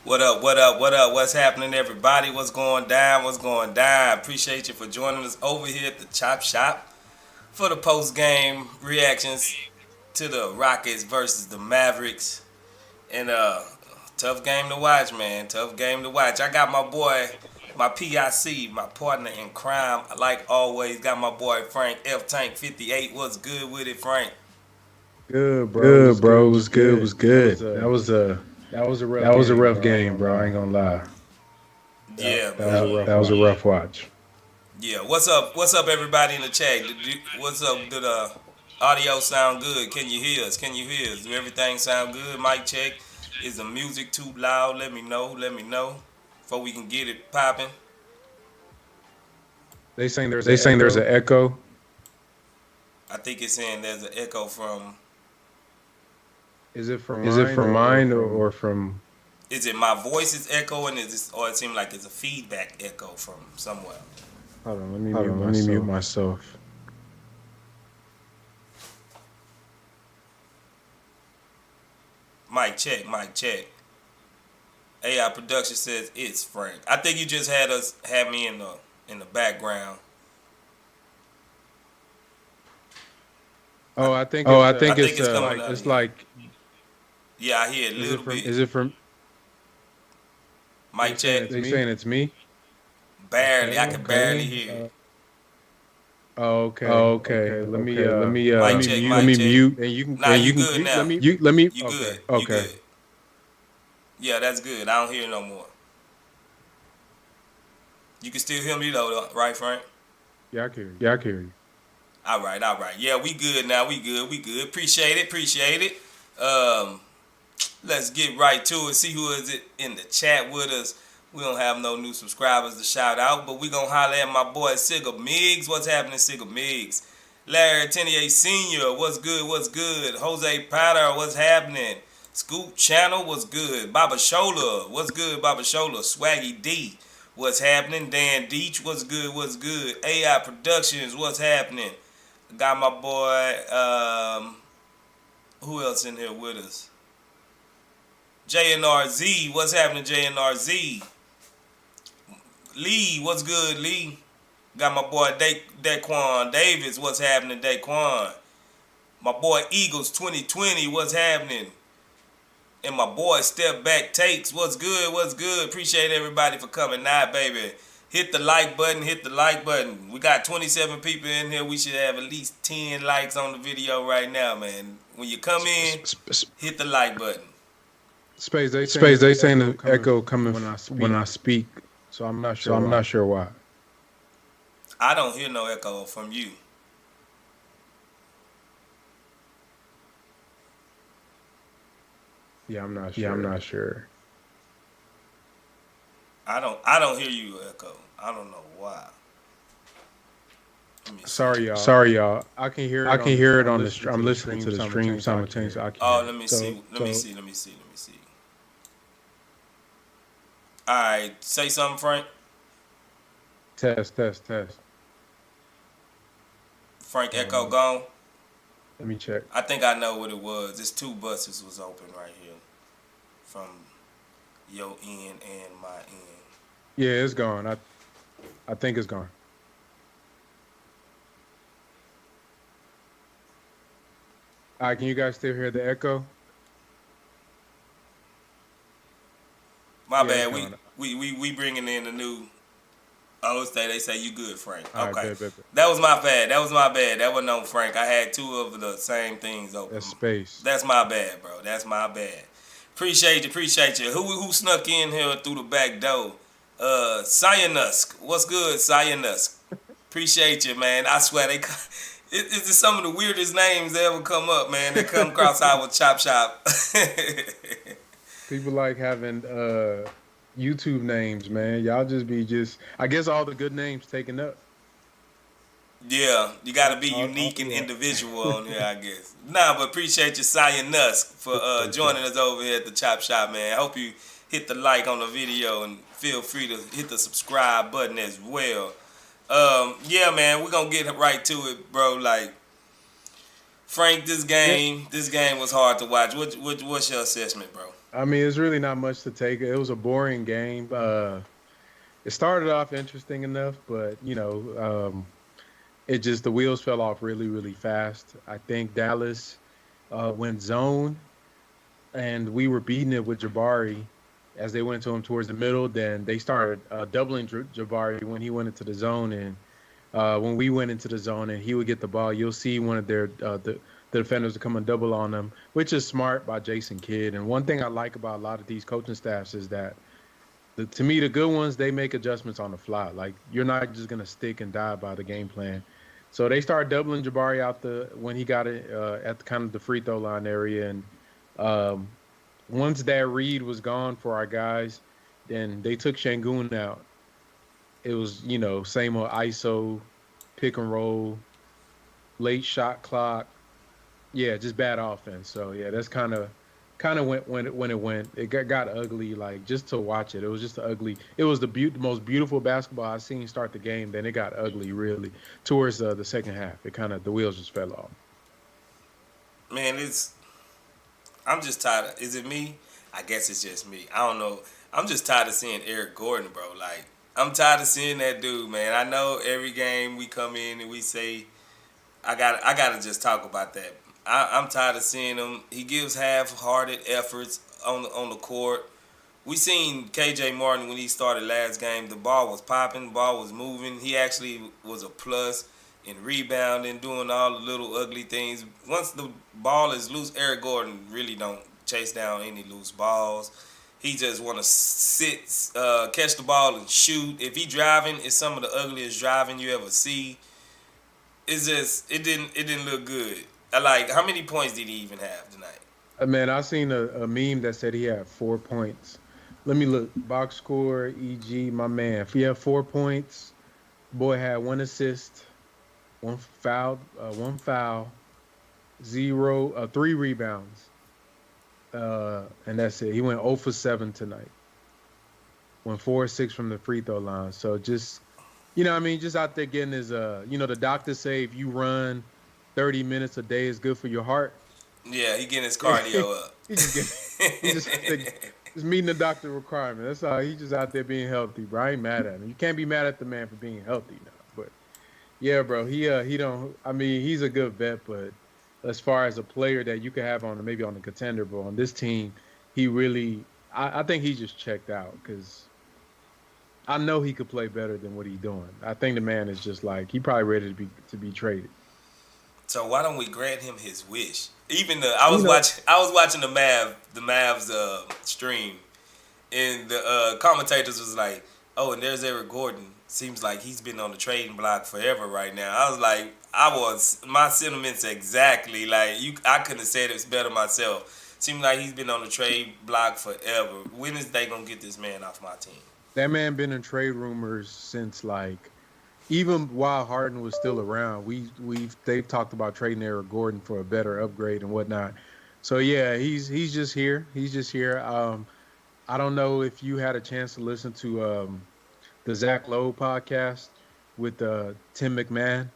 What up? What up? What up? What's happening, everybody? What's going down? What's going down? Appreciate you for joining us over here at the Chop Shop for the post game reactions to the Rockets versus the Mavericks. And tough game to watch, man. Tough game to watch. I got my boy, my PIC, my partner in crime. Like always, got my boy Frank F Tank 58. What's good with it, Frank? Good, bro. It Good, was good. bro. It It was was good. It good. was good. That was a rough game, bro. I ain't gonna lie. Yeah, That was a man. rough That was a watch. rough watch. Yeah. What's up? What's up, everybody in the chat? What's up? Did the audio sound good? Can you hear us? Can you hear us? Do everything sound good? Mic check. Is the music too loud? Let me know. Let me know before we can get it popping. They saying there's They an saying there's an echo. echo. I think it's saying there's an echo from. Is it from Is it mine from or mine from? or from? Is it my voice is echoing? Or it seems like it's a feedback echo from somewhere? Hold on. Let me Hold mute on, let me mute myself. myself. Mic check. Mic check. AI production says it's Frank. I think you just had me in the background. Oh, I think Oh, it's I I think think it's it's coming out of it's you. like Yeah, I hear a is it little from? bit. is it from? They Mic saying check. it's They me. saying it's me. Barely. I Okay. can barely Okay. hear it. Oh, okay. Oh, okay. Okay. Let me Okay. Let Mic me check. let Mic me check. mute. and you can Nah, And you you can good you let now. me. you let me. You Okay. good. You Okay. good. Yeah, that's good. I don't hear no more. You can still hear me though, right, Frank? Yeah, I can hear you. Yeah, I can hear you. All right, all right. Yeah, we good now. We good. We good. Appreciate it. Appreciate it. Um, let's get right to it. See who is it in the chat with us. We don't have no new subscribers to shout out, but we gonna holler at my boy Sigga Miggs. What's happening, Sigga Miggs? Larry Tenier Senior, what's good? What's good? Jose Potter, what's happening? Scoop Channel, what's good? Baba Shola, what's good? Baba Shola, Swaggy D, what's happening? Dan Deach, what's good? What's good? AI Productions, what's happening? Got my boy. Who else in here with us? JNRZ, what's happening, JNRZ? Lee, what's good, Lee? Got my boy Daquan Davis, what's happening, Daquan? My boy Eagles 2020, what's happening? And my boy Step Back Takes, what's good, what's good? Appreciate everybody for coming now, baby. Hit the like button, hit the like button. We got 27 people in here. We should have at least 10 likes on the video right now, man. When you come in, hit the like button. Space. They saying Space. there's They an saying echo the coming echo coming when I when speak. I speak. So I'm not So sure I'm why. not sure why. I don't hear no echo from you. Yeah, I'm not Yeah, I'm sure. not sure. I don't hear you echo. I don't know why. Let me see. Sorry, y'all. Sorry, y'all. I can hear I it on can the. hear it I'm on the. listening to I'm the listening stream to the stream simultaneously. I can hear simultaneously. it. I can Oh, hear let it. me see. So Let me so see. Let me see. Let me see. All right, say something, Frank. test. Frank Hold Echo on. gone. Let me check. I think I know what it was. It's two buses was open right here from your end and my end. Yeah, it's gone. I think it's gone. All right, can you guys still hear the echo? My Yeah, it's bad. We gone. we we we bringing in the new. Oh, they say you good, Frank. All right, Okay, bet. that was my bad. That was my bad. That wasn't on Frank. I had two of the same things open. That's space. That's my bad, bro. That's my bad. Appreciate you. Appreciate you. Who snuck in here through the back door? Cyanusk. What's good, Cyanusk? Appreciate you, man. I swear it's just some of the weirdest names that ever come up, man. They come across our chop shop. People like having YouTube names, man. Y'all just be just. I guess all the good names taken up. Yeah, you got to be All unique and yeah. individual on here, I guess. Nah, but appreciate you, Cyanusk, for Appreciate y'all. joining us over here at the Chop Shop, man. I hope you hit the like on the video and feel free to hit the subscribe button as well. Yeah, man, we're gonna get right to it, bro. Like Frank, this Yeah. game was hard to watch. What's your assessment, bro? I mean, it's really not much to take. It was a boring game. It started off interesting enough, but it just the wheels fell off really, really fast. I think Dallas went zone, and we were beating it with Jabari as they went to him towards the middle. Then they started doubling Jabari when he went into the zone, and when we went into the zone and he would get the ball, you'll see one of the defenders to come and double on them, which is smart by Jason Kidd. And one thing I like about a lot of these coaching staffs is that to me the good ones they make adjustments on the fly. Like you're not just gonna stick and die by the game plan. So they started doubling Jabari out when he got it at the, kind of the free throw line area, and um, once that read was gone for our guys, then they took Sengun out. It was same old ISO, pick and roll, late shot clock. Yeah, just bad offense. So yeah, that's kind of went when it went. It got ugly. Like just to watch it, it was just ugly. It was the most beautiful basketball I've seen start the game. Then it got ugly really towards the second half. It kind of the wheels just fell off. Man, I'm just tired. Is it me? I guess it's just me. I don't know. I'm just tired of seeing Eric Gordon, bro. Like I'm tired of seeing that dude, man. I know every game we come in and we say, I gotta just talk about that. I'm tired of seeing him. He gives half-hearted efforts on the court. We seen KJ Martin when he started last game. The ball was popping, the ball was moving. He actually was a plus in rebounding, doing all the little ugly things. Once the ball is loose, Eric Gordon really don't chase down any loose balls. He just want to sit, catch the ball and shoot. If he driving, it's some of the ugliest driving you ever see. It's just it didn't look good. Like how many points did he even have tonight? Man, I seen a meme that said he had 4 points. Let me look. Box score, EG, my man. If he had 4 points, boy had one assist, one foul, zero, three rebounds, and that's it. He went 0 for 7 tonight. Went 4 or 6 from the free throw line. So just, what I mean, just out there getting his, the doctors say if you run 30 minutes a day is good for your heart. Yeah, he getting his cardio up. he just meeting the doctor requirement. That's all. He just out there being healthy, bro. I ain't mad at him. You can't be mad at the man for being healthy now. But yeah, bro, he don't. I mean, he's a good vet, but as far as a player that you could have on maybe on the contender, but on this team, he really. I think he just checked out because I know he could play better than what he's doing. I think the man is just like he probably ready to be traded. So why don't we grant him his wish? Even I was watching the Mavs stream, and the commentators was like, "Oh, and there's Eric Gordon. Seems like he's been on the trading block forever right now." I was like, my sentiments exactly like you. I couldn't have said it better myself. Seems like he's been on the trade block forever. When is they gonna get this man off my team? That man been in trade rumors since like. Even while Harden was still around, they've talked about trading Eric Gordon for a better upgrade and whatnot. So yeah, he's just here. He's just here. I don't know if you had a chance to listen to the Zach Lowe podcast with Tim McMahon,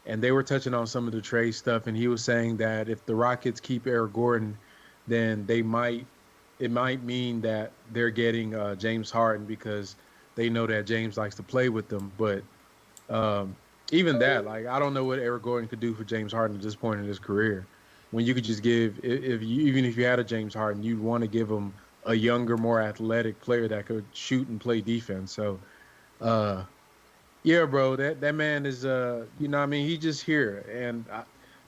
and they were touching on some of the trade stuff, and he was saying that if the Rockets keep Eric Gordon, then it might mean that they're getting James Harden because they know that James likes to play with them, but. Even that, like, I don't know what Eric Gordon could do for James Harden at this point in his career. When you could just give, even if you had a James Harden, you'd want to give him a younger, more athletic player that could shoot and play defense. So, yeah, bro, that man is, what I mean, he's just here. And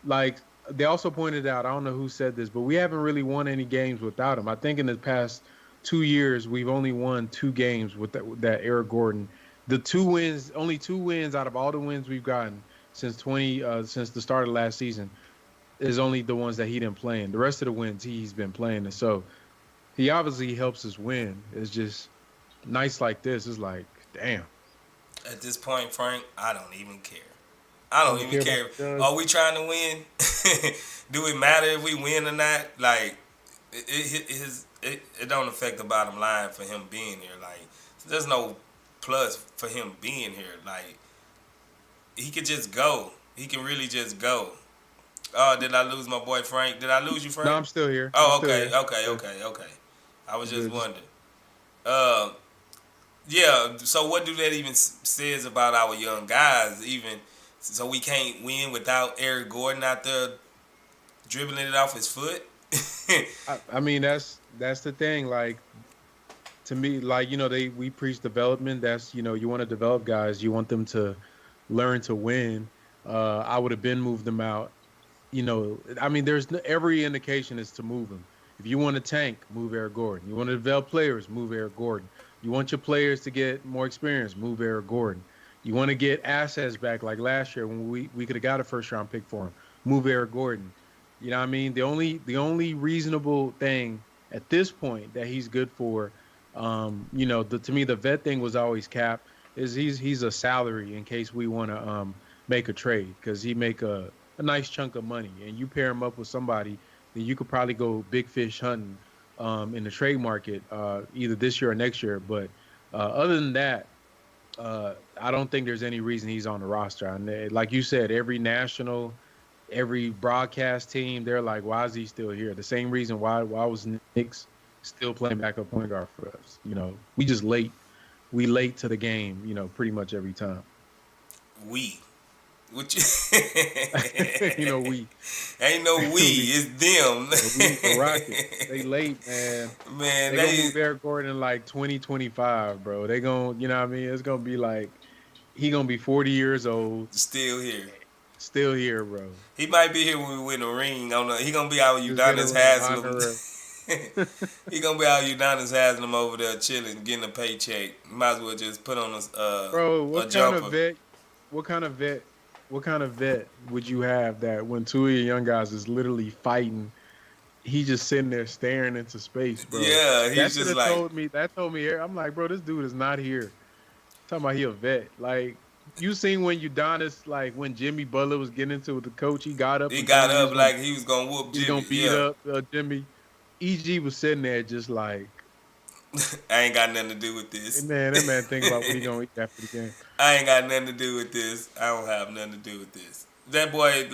like they also pointed out, I don't know who said this, but we haven't really won any games without him. I think in the past 2 years, we've only won 2 games with that Eric Gordon. Only 2 wins out of all the wins we've gotten since the start of last season is only the ones that he didn't play in. The rest of the wins he's been playing, and so he obviously helps us win. It's just nights like this is like, damn. At this point, Frank, I don't even care. I don't even care. Are we trying to win? Do it matter if we win or not? Like, it don't affect the bottom line for him being here. Like, there's no plus for him being here. Like, he could just go. He can really just go. Oh, did I lose my boy Frank? Did I lose you, Frank? No, I'm still here. Oh, okay. I was just wondering. Uh, yeah. So what do that even says about our young guys? Even so, we can't win without Eric Gordon out there dribbling it off his foot. I mean, that's the thing. Like to me, like we preach development. That's you want to develop guys. You want them to learn to win. I would have been moved them out. I mean, every indication is to move him. If you want to tank, move Eric Gordon. You want to develop players, move Eric Gordon. You want your players to get more experience, move Eric Gordon. You want to get assets back like last year when we could have got a first round pick for him, move Eric Gordon. You know what I mean? The only reasonable thing at this point that he's good for, to me the vet thing was always cap. Is he's a salary in case we want to make a trade because he make a nice chunk of money, and you pair him up with somebody, then you could probably go big fish hunting in the trade market either this year or next year. But other than that, I don't think there's any reason he's on the roster. And like you said, every broadcast team, they're like, why is he still here? The same reason why was Knicks still playing backup point guard for us? We just late. We late to the game, pretty much every time. Which we ain't no it's them. The Rockets, they late, man. Man, they gonna move Eric Gordon in like 2025, bro. They gonna, what I mean? It's gonna be like he gonna be 40 years old, still here, bro. He might be here when we win a ring. He gonna be out with Udonis Haslam. He gonna be out with Udonis Haslam over there chilling, getting a paycheck. Might as well just put on bro. A jumper. What kind of vet would you have that when two of your young guys is literally fighting, he just sitting there staring into space, bro? Yeah, he's just like told me. I'm like, bro, this dude is not here. Talking about he a vet. Like you seen when Udonis, like when Jimmy Butler was getting into it with the coach, he got up like he was gonna whoop Jimmy. He's gonna beat up Jimmy. EG was sitting there just like, I ain't got nothing to do with this. Man, that man think about what he gonna eat after the game. I ain't got nothing to do with this. I don't have nothing to do with this. That boy,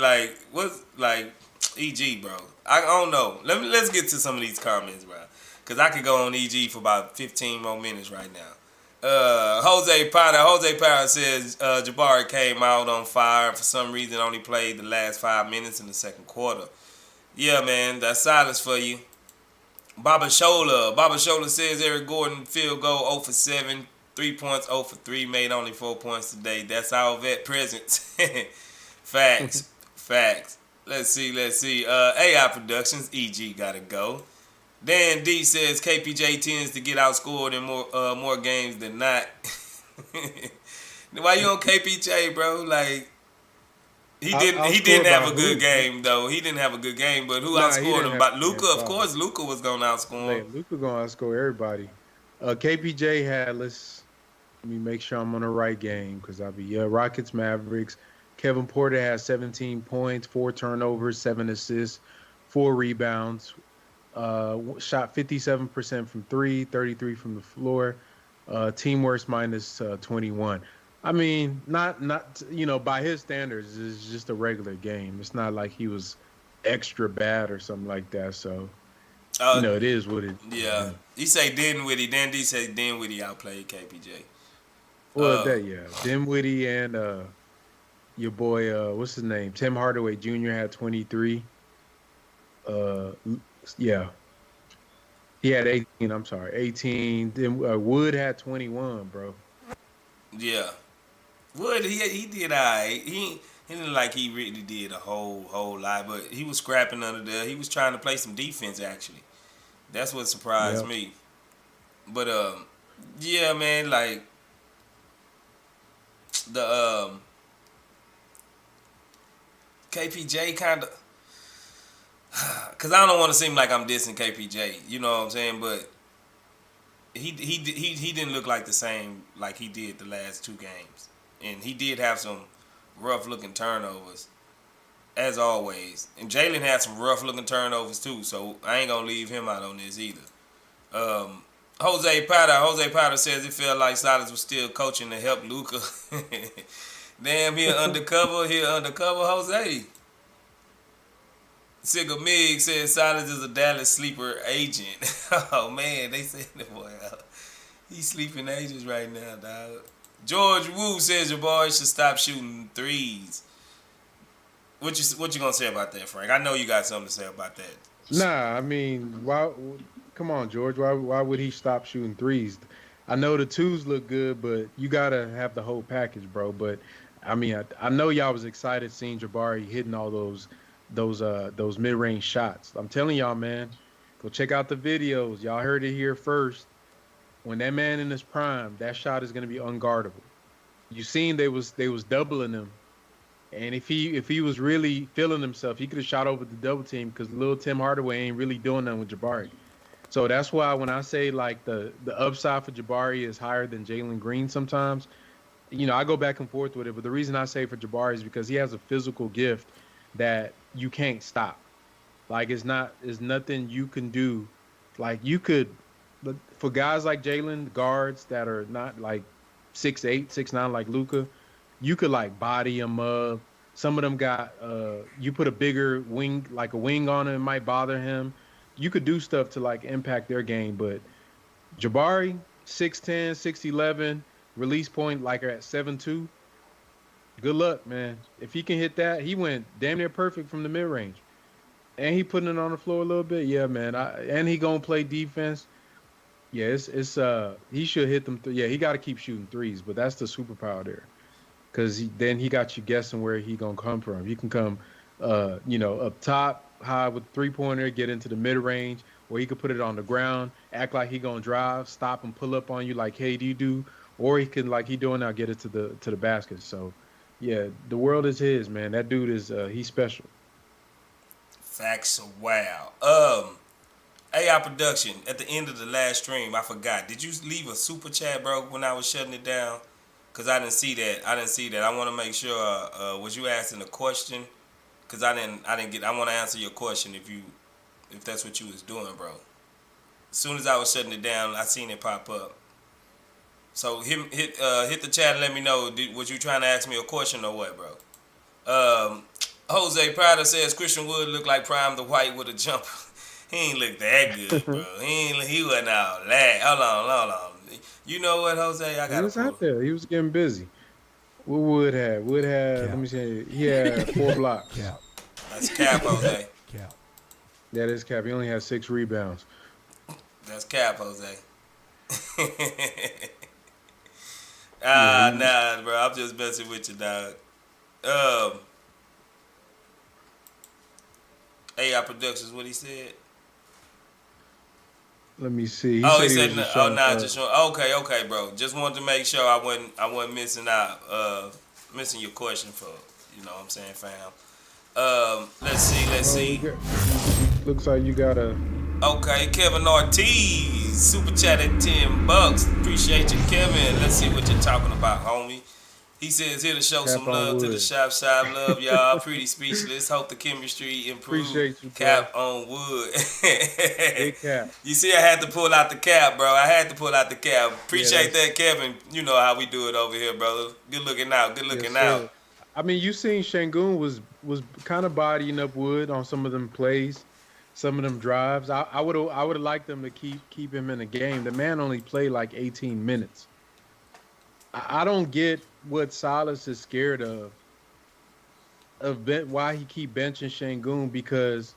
EG, bro. I don't know. Let's get to some of these comments, bro. Cause I could go on EG for about 15 more minutes right now. Jose Potter says Jabari came out on fire. For some reason, only played the last 5 minutes in the second quarter. Yeah, man, that's silence for you. Baba Shola says Eric Gordon field goal 0 for 7, 3 points 0 for 3, made only 4 points today. That's our vet presence. Facts. Let's see. AI Productions, EG gotta go. Dan D says KPJ tends to get outscored in more games than not. Why you on KPJ, bro? Like he didn't have a good game though. He didn't have a good game, but who outscored him? But Luka, of course, Luka was gonna outscore him. Luka gonna outscore everybody. KPJ had let me make sure I'm on the right game because I'll be Rockets Mavericks. Kevin Porter has 17 points, 4 turnovers, 7 assists, 4 rebounds. Shot 57% from 3, 33 from the floor. Team worst minus 21. I mean, not by his standards, it's just a regular game. It's not like he was extra bad or something like that. So, it is what it is. Yeah. He say Dinwiddie. Dan D say Dinwiddie outplayed KPJ. Well, Dinwiddie and your boy, what's his name? Tim Hardaway Jr. had 23. Yeah. He had 18. I'm sorry, 18. Then Wood had 21, bro. Yeah. Wood, he did all right. He didn't like he really did a whole lot, but he was scrapping under there. He was trying to play some defense, actually. That's what surprised me. But, yeah, man, like, the KPJ kind of... Because I don't want to seem like I'm dissing KPJ, you know what I'm saying? But he didn't look like the same like he did the last 2 games. And he did have some rough-looking turnovers, as always. And Jalen had some rough-looking turnovers, too, so I ain't going to leave him out on this either. Jose Potter says it felt like Silas was still coaching to help Luka. Damn, he undercover, Jose. Sigga Mig says Silence is a Dallas sleeper agent. Oh man, they said that boy out. He's sleeping agents right now, dog. George Wu says Jabari should stop shooting threes. What you gonna say about that, Frank? I know you got something to say about that. Nah, I mean, why? Come on, George. Why would he stop shooting threes? I know the twos look good, but you gotta have the whole package, bro. But I mean, I know y'all was excited seeing Jabari hitting all those mid-range shots. I'm telling y'all, man, go check out the videos. Y'all heard it here first. When that man in his prime, that shot is gonna be unguardable. You seen they was doubling him. And if he was really feeling himself, he could have shot over the double team because little Tim Hardaway ain't really doing nothing with Jabari. So that's why when I say like the upside for Jabari is higher than Jalen Green sometimes, I go back and forth with it. But the reason I say for Jabari is because he has a physical gift that you can't stop. Like it's nothing you can do. Like you could, but for guys like Jalen, guards that are not like 6'8", 6'9", like Luka, you could like body them up. Some of them got you put a bigger wing, like a wing on him, it might bother him. You could do stuff to like impact their game, but Jabari 6'10", 6'11", release point like at 7'2". Good luck, man. If he can hit that, he went damn near perfect from the mid range, and he putting it on the floor a little bit. Yeah, man. And he gonna play defense. Yeah, it's he should hit them. Yeah, he got to keep shooting threes, but that's the superpower there. Because then he got you guessing where he gonna come from. He can come, up top high with 3-pointer, get into the mid range, or he could put it on the ground, act like he gonna drive, stop and pull up on you like KD do, or he can like he doing now get it to the basket. So, yeah, the world is his, man. That dude is he's special. Facts are wow. AI production. At the end of the last stream, I forgot. Did you leave a super chat, bro, when I was shutting it down? Cause I didn't see that. I want to make sure. Was you asking a question? Cause I didn't get. I want to answer your question if that's what you was doing, bro. As soon as I was shutting it down, I seen it pop up. So hit the chat and let me know. Was you trying to ask me a question or what, bro? Jose Prada says Christian Wood looked like Prime the White with a jumper. He ain't look that good, bro. He wasn't all that. Hold on. You know what, Jose? I He got to was pull. out there. He was getting busy. What Wood had? Wood had. Let me see. He had 4 blocks. Cap. That's cap, Jose. Cap. That is cap. He only had 6 rebounds. That's cap, Jose. Yeah, Nah, bro. I'm just messing with you, dog. AI Productions, what he said? Let me see. He said, was just showing, just showing. Okay, bro. Just wanted to make sure I wasn't missing out, missing your question for, what I'm saying, fam. Let's see. Looks like you got a. Okay, Kevin Ortiz, super chat at $10. Appreciate you, Kevin. Let's see what you're talking about, homie. He says here to show Cap some on love to wood. the shop. Love, y'all. Pretty speechless. Hope the chemistry improves. Appreciate you, bro. Cap on wood. Big cap. You see, I had to pull out the cap, bro. Appreciate that, Kevin. You know how we do it over here, brother. Good looking out. Sir. I mean, you seen Sengun was kind of bodying up Wood on some of them plays, some of them drives. I would have liked them to keep him in the game. The man only played like 18 minutes. I don't get what Silas is scared of why he keep benching Sengun, because,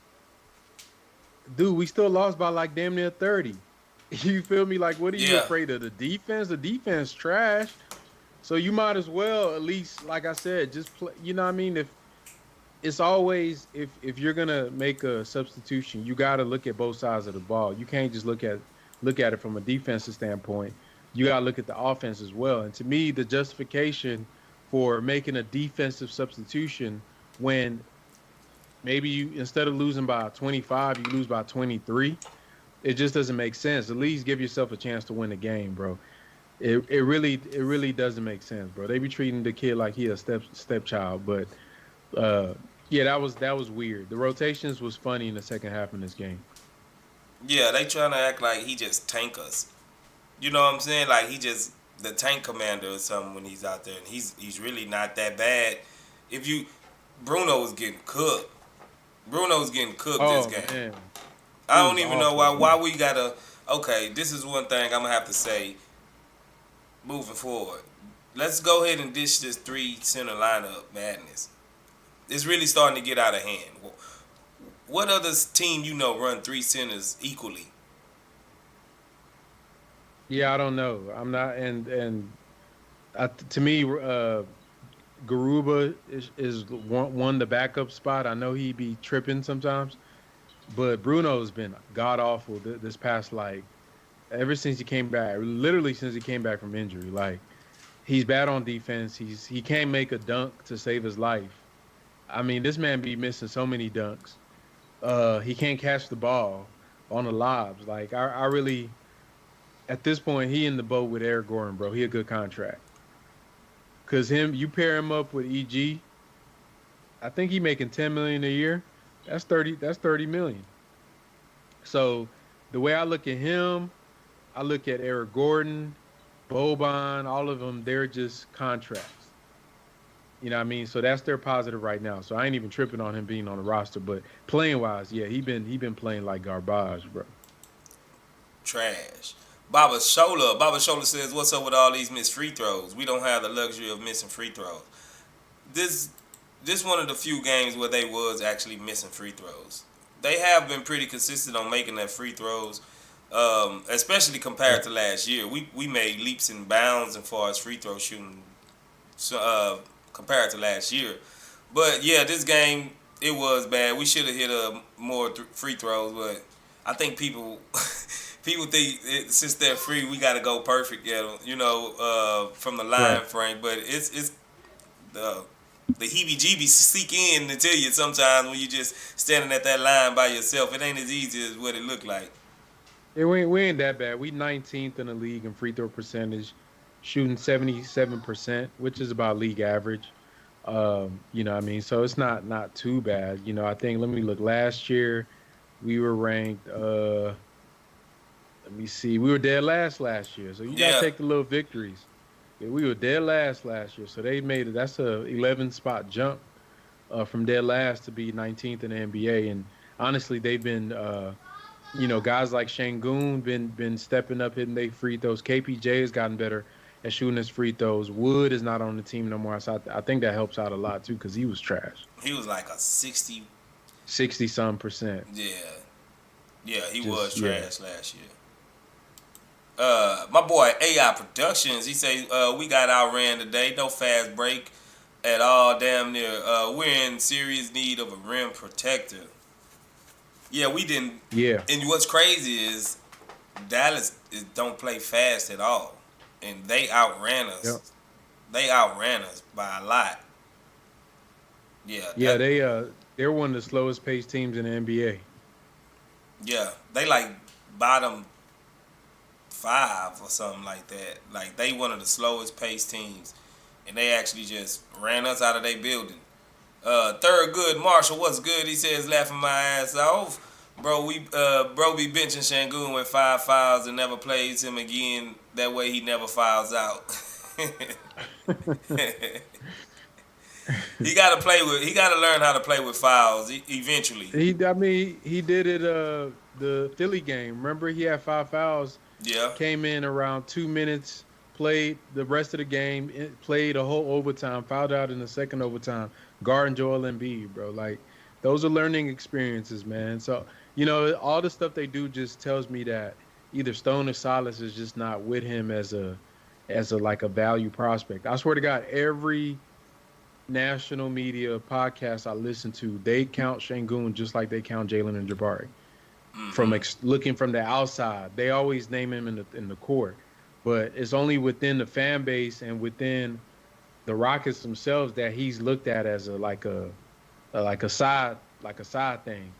dude, we still lost by like damn near 30. You feel me? Like, what are you afraid of? The defense? The defense trash. So you might as well at least, like I said, just play. You know what I mean? If it's always if you're gonna make a substitution, you got to look at both sides of the ball. You can't just look at it from a defensive standpoint. You got to look at the offense as well. And to me, the justification for making a defensive substitution when maybe you, instead of losing by 25, you lose by 23, it just doesn't make sense. At least give yourself a chance to win the game, bro. It really doesn't make sense, bro. They be treating the kid like he a stepchild, but yeah, that was weird. The rotations was funny in the second half in this game. Yeah, they trying to act like he just tank us. You know what I'm saying? Like he just the tank commander or something when he's out there, and he's really not that bad. Bruno was getting cooked. Bruno's getting cooked this Oh game. man, I he don't was even know awful. why we gotta. Okay, this is one thing I'm gonna have to say moving forward. Let's go ahead and dish this 3 center lineup madness. It's really starting to get out of hand. What other team you know run 3 centers equally? Yeah, I don't know. I'm not, and to me, Garuba is one the backup spot. I know he be tripping sometimes, but Bruno's been god awful this past ever since he came back. Literally since he came back from injury, he's bad on defense. He can't make a dunk to save his life. I mean, this man be missing so many dunks. He can't catch the ball on the lobs. I really at this point he in the boat with Eric Gordon, bro. He a good contract. Cause you pair him up with EG, I think he making 10 million a year. That's 30 million. So the way I look at him, I look at Eric Gordon, Boban, all of them, they're just contracts. You know what I mean? So that's their positive right now. So I ain't even tripping on him being on the roster. But playing wise, yeah, he been playing like garbage, bro. Trash. Baba Shola says, "What's up with all these missed free throws? We don't have the luxury of missing free throws." This this one of the few games where they was actually missing free throws. They have been pretty consistent on making their free throws, especially compared to last year. We made leaps and bounds as far as free throw shooting, so, compared to last year. But yeah, this game it was bad. We should have hit more free throws, but I think people people think since they're free, we got to go perfect at them, from the line Right. frame. But it's the the heebie-jeebies sneak in to tell you sometimes when you just standing at that line by yourself. It ain't as easy as what it looked like. Yeah, we ain't that bad. We 19th in the league in free throw percentage, shooting 77%, which is about league average. You know what I mean? So it's not too bad. I think let me look. Last year we were ranked let me see. We were dead last year. So you gotta Yeah, take the little victories. Yeah, we were dead last year. So they made it. That's a 11 spot jump from dead last to be 19th in the NBA. And honestly, they've been guys like Shangoon been stepping up, hitting they free throws. KPJ has gotten better at shooting his free throws. Wood is not on the team no more, so I think that helps out a lot too because he was trash. he was like a 60. 60-some%. Yeah, yeah, he Just was yeah. trash last year. My boy AI Productions, he say we got outran today. No fast break at all. Damn near. We're in serious need of a rim protector. Yeah, we didn't. Yeah. And what's crazy is Dallas don't play fast at all, and they outran Yep. us. They outran us by a lot. Yeah, Yeah, they're one of the slowest paced teams in the NBA. they like bottom 5 or something like that. Like they one of the slowest paced teams, and they actually just ran us out of their building. Third good Marshall, what's good? He says laughing my ass off. Bro be benching Shangoon with 5 fouls and never plays him again. That way he never fouls out. He gotta learn how to play with fouls eventually. I mean, he did it. The Philly game. Remember, he had 5 fouls. Yeah. Came in around 2 minutes. Played the rest of the game. Played a whole overtime. Fouled out in the second overtime. Guarding Joel Embiid, bro. Like those are learning experiences, man. So all the stuff they do just tells me that either Stone or Silas is just not with him as a like a value prospect. I swear to God, every national media podcast I listen to, they count Shangoon just like they count Jalen and Jabari. From Mm-hmm. looking from the outside, they always name him in the court, but it's only within the fan base and within the Rockets themselves that he's looked at as a side thing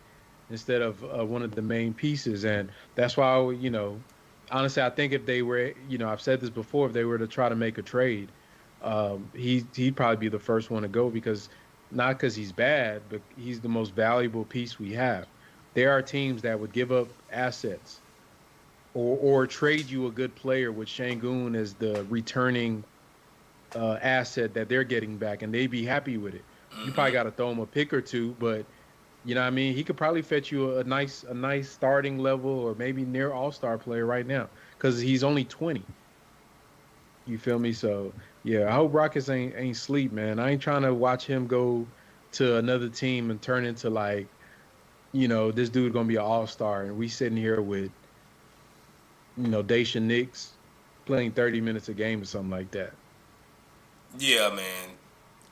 instead of one of the main pieces, and that's why honestly, I think if they were, I've said this before, if they were to try to make a trade, he'd probably be the first one to go because not because he's bad, but he's the most valuable piece we have. There are teams that would give up assets or trade you a good player with Shangoon as the returning asset that they're getting back, and they'd be happy with it. You probably Mm-hmm. got to throw them a pick or two, but You know what I mean? He could probably fetch you a nice starting level or maybe near all-star player right now because he's only 20. You feel me? So yeah, I hope Rockets ain't sleep, man. I ain't trying to watch him go to another team and turn into like, this dude gonna be an all-star and we sitting here with, Dacian Nix playing 30 minutes a game or something like that. Yeah, man.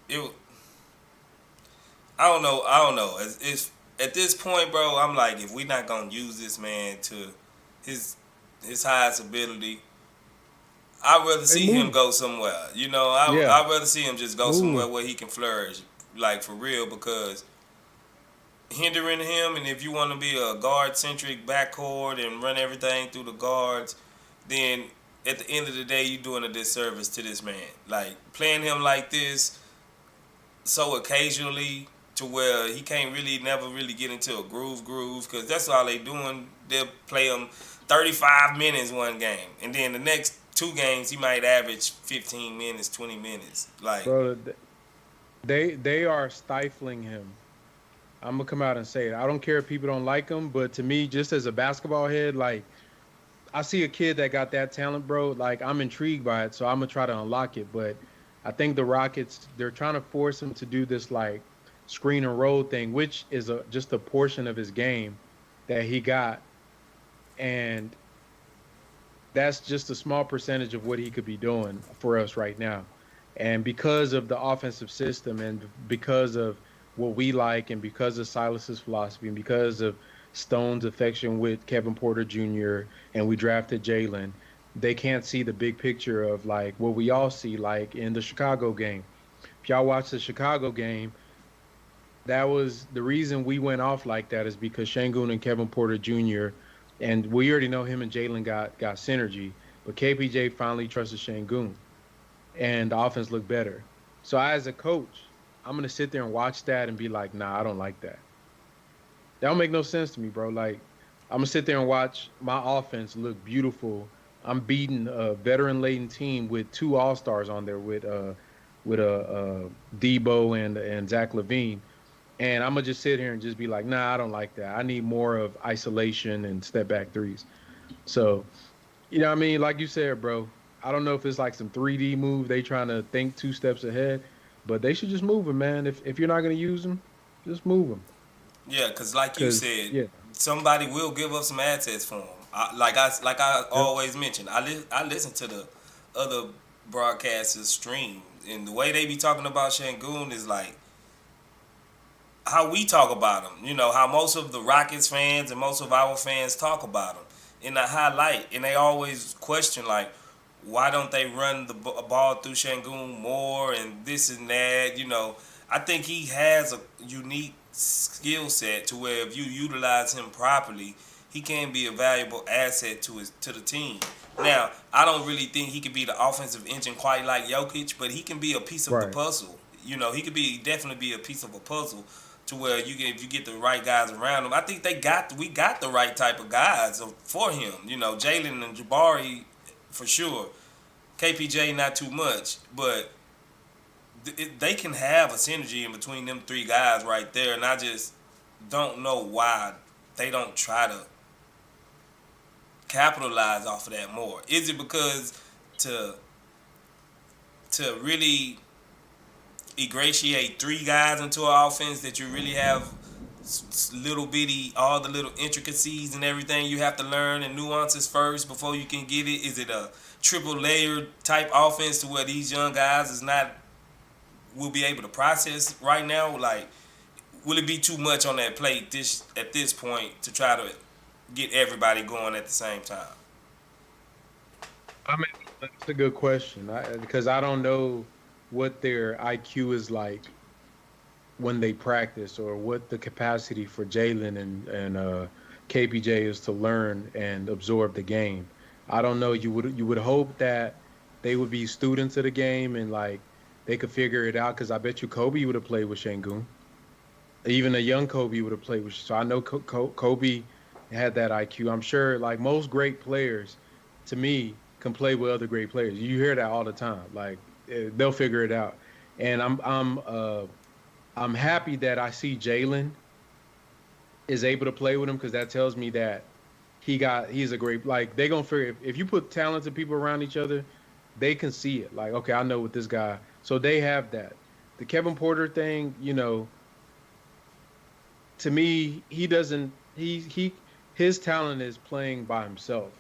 It. I don't know. I don't know. It's at this point, bro. I'm like, if we not gonna use this man to his his highest ability, I'd rather Hey, see him move. go somewhere. Yeah, I'd rather see him just go somewhere move. where he can flourish, like for real. Because hindering him, and if you want to be a guard centric backcourt and run everything through the guards, then at the end of the day, you're doing a disservice to this man. Like playing him like this so occasionally to where he can't really never really get into a groove because that's all they doing. They'll play him 35 minutes one game, and then the next two games he might average 15 minutes, 20 minutes. Like, Bro, they are stifling him. I'm gonna come out and say it. I don't care if people don't like him, but to me, just as a basketball head, like I see a kid that got that talent, bro. Like I'm intrigued by it, so I'm gonna try to unlock it. But I think the Rockets, they're trying to force him to do this like screen and roll thing, which is just a portion of his game that he got, and that's just a small percentage of what he could be doing for us right now. And because of the offensive system and because of what we like and because of Silas's philosophy and because of Stone's affection with Kevin Porter Jr. and we drafted Jalen, they can't see the big picture of like what we all see like in the Chicago game. If y'all watch the Chicago game, that was the reason we went off like that is because Shangun and Kevin Porter Jr. and we already know him and Jalen got synergy, but KPJ finally trusted Shangun and the offense looked better. So I, as a coach, I'm gonna sit there and watch that and be like, nah, I don't like that. That don't make no sense to me, bro. Like I'm gonna sit there and watch my offense look beautiful. I'm beating a veteran laden team with two all stars on there with Debo and Zach Levine, and I'm gonna just sit here and just be like, nah, I don't like that. I need more of isolation and step back threes. So what I mean? Like you said, bro, I don't know if it's like some 3D move. They trying to think two steps ahead, but they should just move him, man. If you're not going to use him, just move him. yeah, because like you Cause said, yeah, somebody will give up some assets for him. Like I yep, always mention, I listen to the other broadcasters stream, and the way they be talking about Shangoon is like how we talk about him. How most of the Rockets fans and most of our fans talk about him in the highlight, and they always question like, why don't they run the ball through Shangoon more and this and that. I think he has a unique skill set to where if you utilize him properly, he can be a valuable asset to the team. Now, I don't really think he could be the offensive engine quite like Jokic, but he can be a piece of the right. puzzle. He could be definitely be a piece of a puzzle to where if you get the right guys around him. I think we got the right type of guys for him. Jalen and Jabari for sure. KPJ not too much, but they can have a synergy in between them three guys right there, and I just don't know why they don't try to capitalize off of that more. Is it because to really ingratiate three guys into an offense that you really have little bitty all the little intricacies and everything you have to learn and nuances first before you can get it? Is it a triple layered type offense to where these young guys is not will be able to process right now? Like, will it be too much on that plate at this point to try to get everybody going at the same time? I mean, that's a good question because I don't know what their IQ is like when they practice or what the capacity for Jalen and KPJ is to learn and absorb the game. I don't know. You would hope that they would be students of the game and like they could figure it out because I bet you Kobe would have played with Shangoon. Even a young Kobe would have played with. So I know Kobe had that IQ. I'm sure like most great players, to me, can play with other great players. You hear that all the time. Like they'll figure it out. And I'm happy that I see Jalen is able to play with him, because that tells me that he's a great, like, they gonna figure, if you put talented people around each other, they can see it. Like, okay, I know with this guy. So they have that. The Kevin Porter thing, to me, he doesn't he his talent is playing by himself.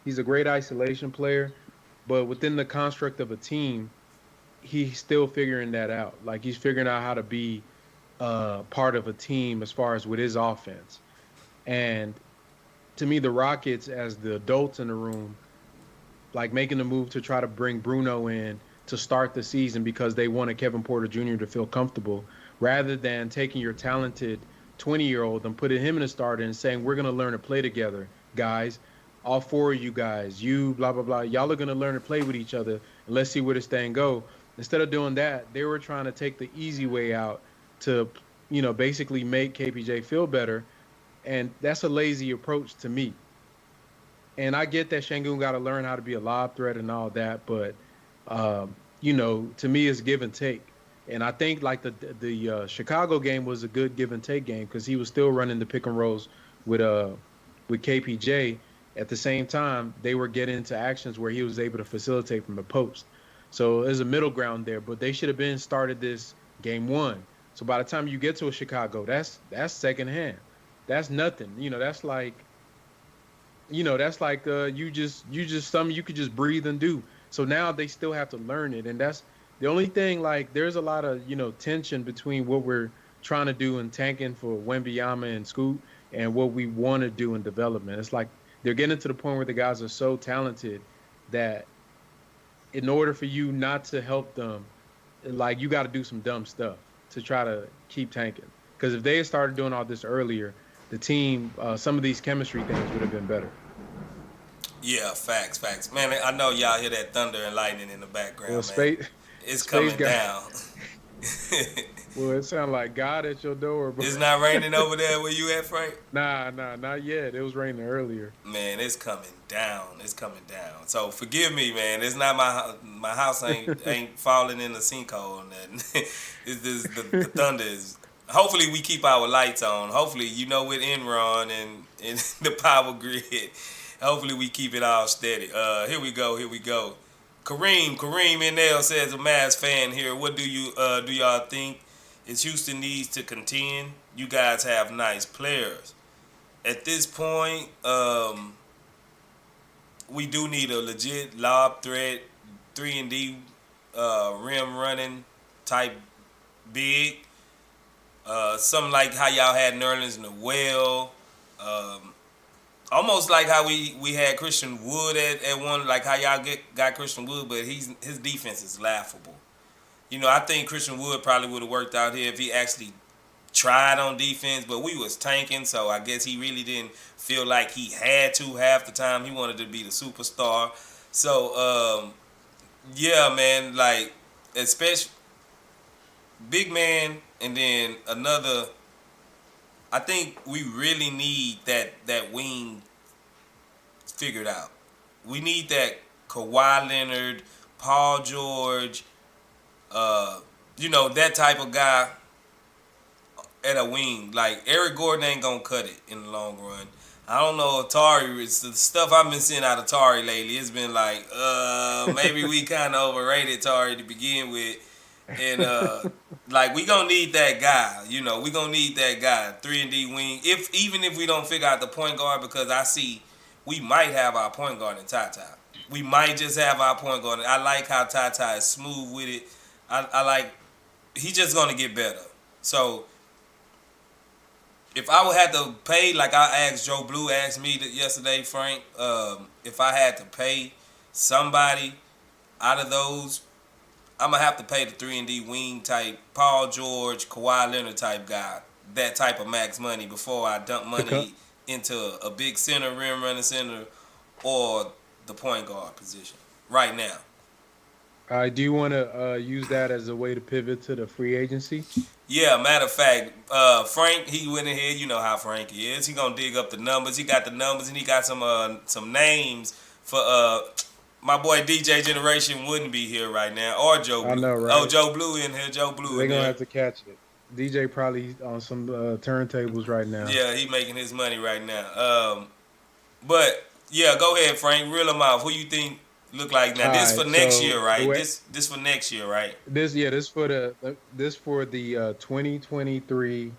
He's a great isolation player, but within the construct of a team, he's still figuring that out. Like, he's figuring out how to be part of a team as far as with his offense. And to me, the Rockets, as the adults in the room, like making the move to try to bring Bruno in to start the season because they wanted Kevin Porter Jr. to feel comfortable, rather than taking your talented 20-year-old and putting him in a starter and saying, we're going to learn to play together, guys. All four of you guys, you, blah, blah, blah. Y'all are going to learn to play with each other, and let's see where this thing go. Instead of doing that, they were trying to take the easy way out to, basically make KPJ feel better. And that's a lazy approach to me. And I get that Sengun got to learn how to be a lob threat and all that, but to me, it's give and take. And I think like the Chicago game was a good give and take game, because he was still running the pick and rolls with KPJ. At the same time, they were getting into actions where he was able to facilitate from the post. So there's a middle ground there, but they should have been started this game one. So by the time you get to a Chicago, that's second hand. That's nothing. That's like. You just something you could just breathe and do. So now they still have to learn it, and that's the only thing. Like, there's a lot of tension between what we're trying to do in tanking for Wembanyama and Scoot and what we want to do in development. It's like they're getting to the point where the guys are so talented that in order for you not to help them, like, you got to do some dumb stuff to try to keep tanking. Because if they had started doing all this earlier, the team, some of these chemistry things would have been better. Yeah, facts. Man, I know y'all hear that thunder and lightning in the background, Well, man. It's coming down. Well, it sounded like God at your door. But it's not raining over there where you at, Frank? Nah, not yet. It was raining earlier. Man, it's coming down. So forgive me, man. It's not my house ain't falling in the sinkhole. And it's just the thunder is. Hopefully we keep our lights on. Hopefully, with Enron and the power grid, hopefully we keep it all steady. Here we go. Kareem NL says, a Mavs fan here. What do y'all think is Houston needs to contend? You guys have nice players. At this point, we do need a legit lob threat, 3-and-D rim running type big. Something like how y'all had Nerlens Noel. Almost like how we had Christian Wood at one, like how y'all got Christian Wood, but his defense is laughable. I think Christian Wood probably would have worked out here if he actually tried on defense, but we was tanking, so I guess he really didn't feel like he had to half the time. He wanted to be the superstar. So, yeah, man, like, especially big man, and then another. I think we really need that wing figured out. We need that Kawhi Leonard, Paul George, that type of guy at a wing. Like, Eric Gordon ain't gonna cut it in the long run. I don't know if Tari, it's the stuff I've been seeing out of Tari lately. It's been like, maybe we kind of overrated Tari to begin with. And like, we gonna need that guy. We gonna need that guy, 3-and-D wing. Even if we don't figure out the point guard, because I see we might have our point guard in Tata. We might just have our point guard. I like how Tata is smooth with it. I like, he's just gonna get better. So if I would have to pay, like I asked Joe Blue, asked me yesterday, Frank, if I had to pay somebody out of those, I'm going to have to pay the 3-and-D wing type, Paul George, Kawhi Leonard type guy, that type of max money before I dump money into a big center, rim running center, or the point guard position right now. Do you want to use that as a way to pivot to the free agency? Yeah, matter of fact, Frank, he went ahead. You know how Frank is. He going to dig up the numbers. He got the numbers, and he got some names for my boy DJ Generation wouldn't be here right now, or Joe Blue. I know, right? Oh, Joe Blue in here. Joe Blue. They're going to have to catch it. DJ probably on some turntables right now. Yeah, he making his money right now. But yeah, go ahead, Frank. Reel him out. Who you think look like now? All This for right, next so year, the right? way This for next year, right? this for the 2023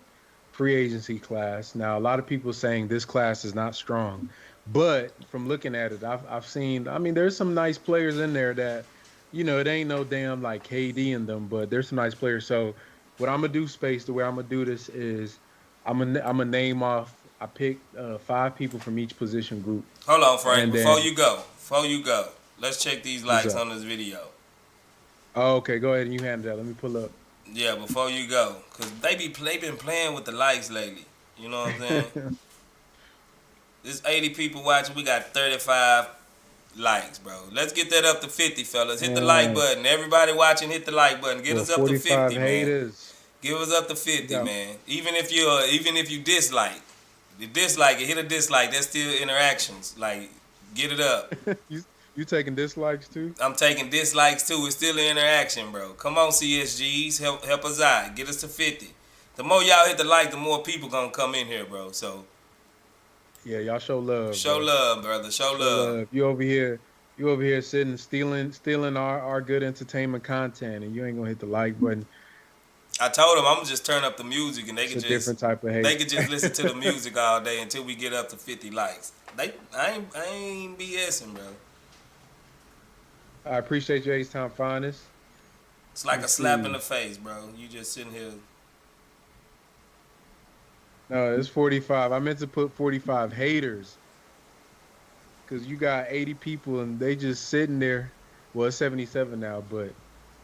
free agency class. Now, a lot of people saying this class is not strong, but from looking at it, I've seen. I mean, there's some nice players in there that, it ain't no damn like KD in them, but there's some nice players. So, what I'm gonna do, Space, the way I'm gonna do this is, I'm gonna name off. I picked 5 people from each position group, Hold on, Frank. and then Before you go, let's check these what's likes up? on this video. Oh, okay, go ahead and you handle that. Let me pull up. Yeah, before you go, cause they been playing with the likes lately. You know what I'm saying? There's 80 people watching. We got 35 likes, bro. Let's get that up to 50, fellas. Hit the like And button. Everybody watching, hit the like button. Get well, us up to 45 50, man. haters. Give us up to We 50, got man. Even if you dislike, hit a dislike. That's still interactions. Like, get it up. you you taking dislikes too? I'm taking dislikes too. It's still an interaction, bro. Come on, CSGs, help us out. Get us to 50. The more y'all hit the like, the more people gonna come in here, bro. So Yeah, y'all show love. show Bro. love, brother. Show love. You over here sitting stealing our good entertainment content, and you ain't gonna hit the like button. I told them I'm gonna just turn up the music and It's a different type of hate. they could just listen to the music all day until we get up to 50 likes. I ain't BSing, bro. I appreciate you, Ace Time Finest. It's like a Let's slap see. in the face, bro. You just sitting here. No, it's 45. I meant to put 45 haters because you got 80 people and they just sitting there. Well, it's 77 now, but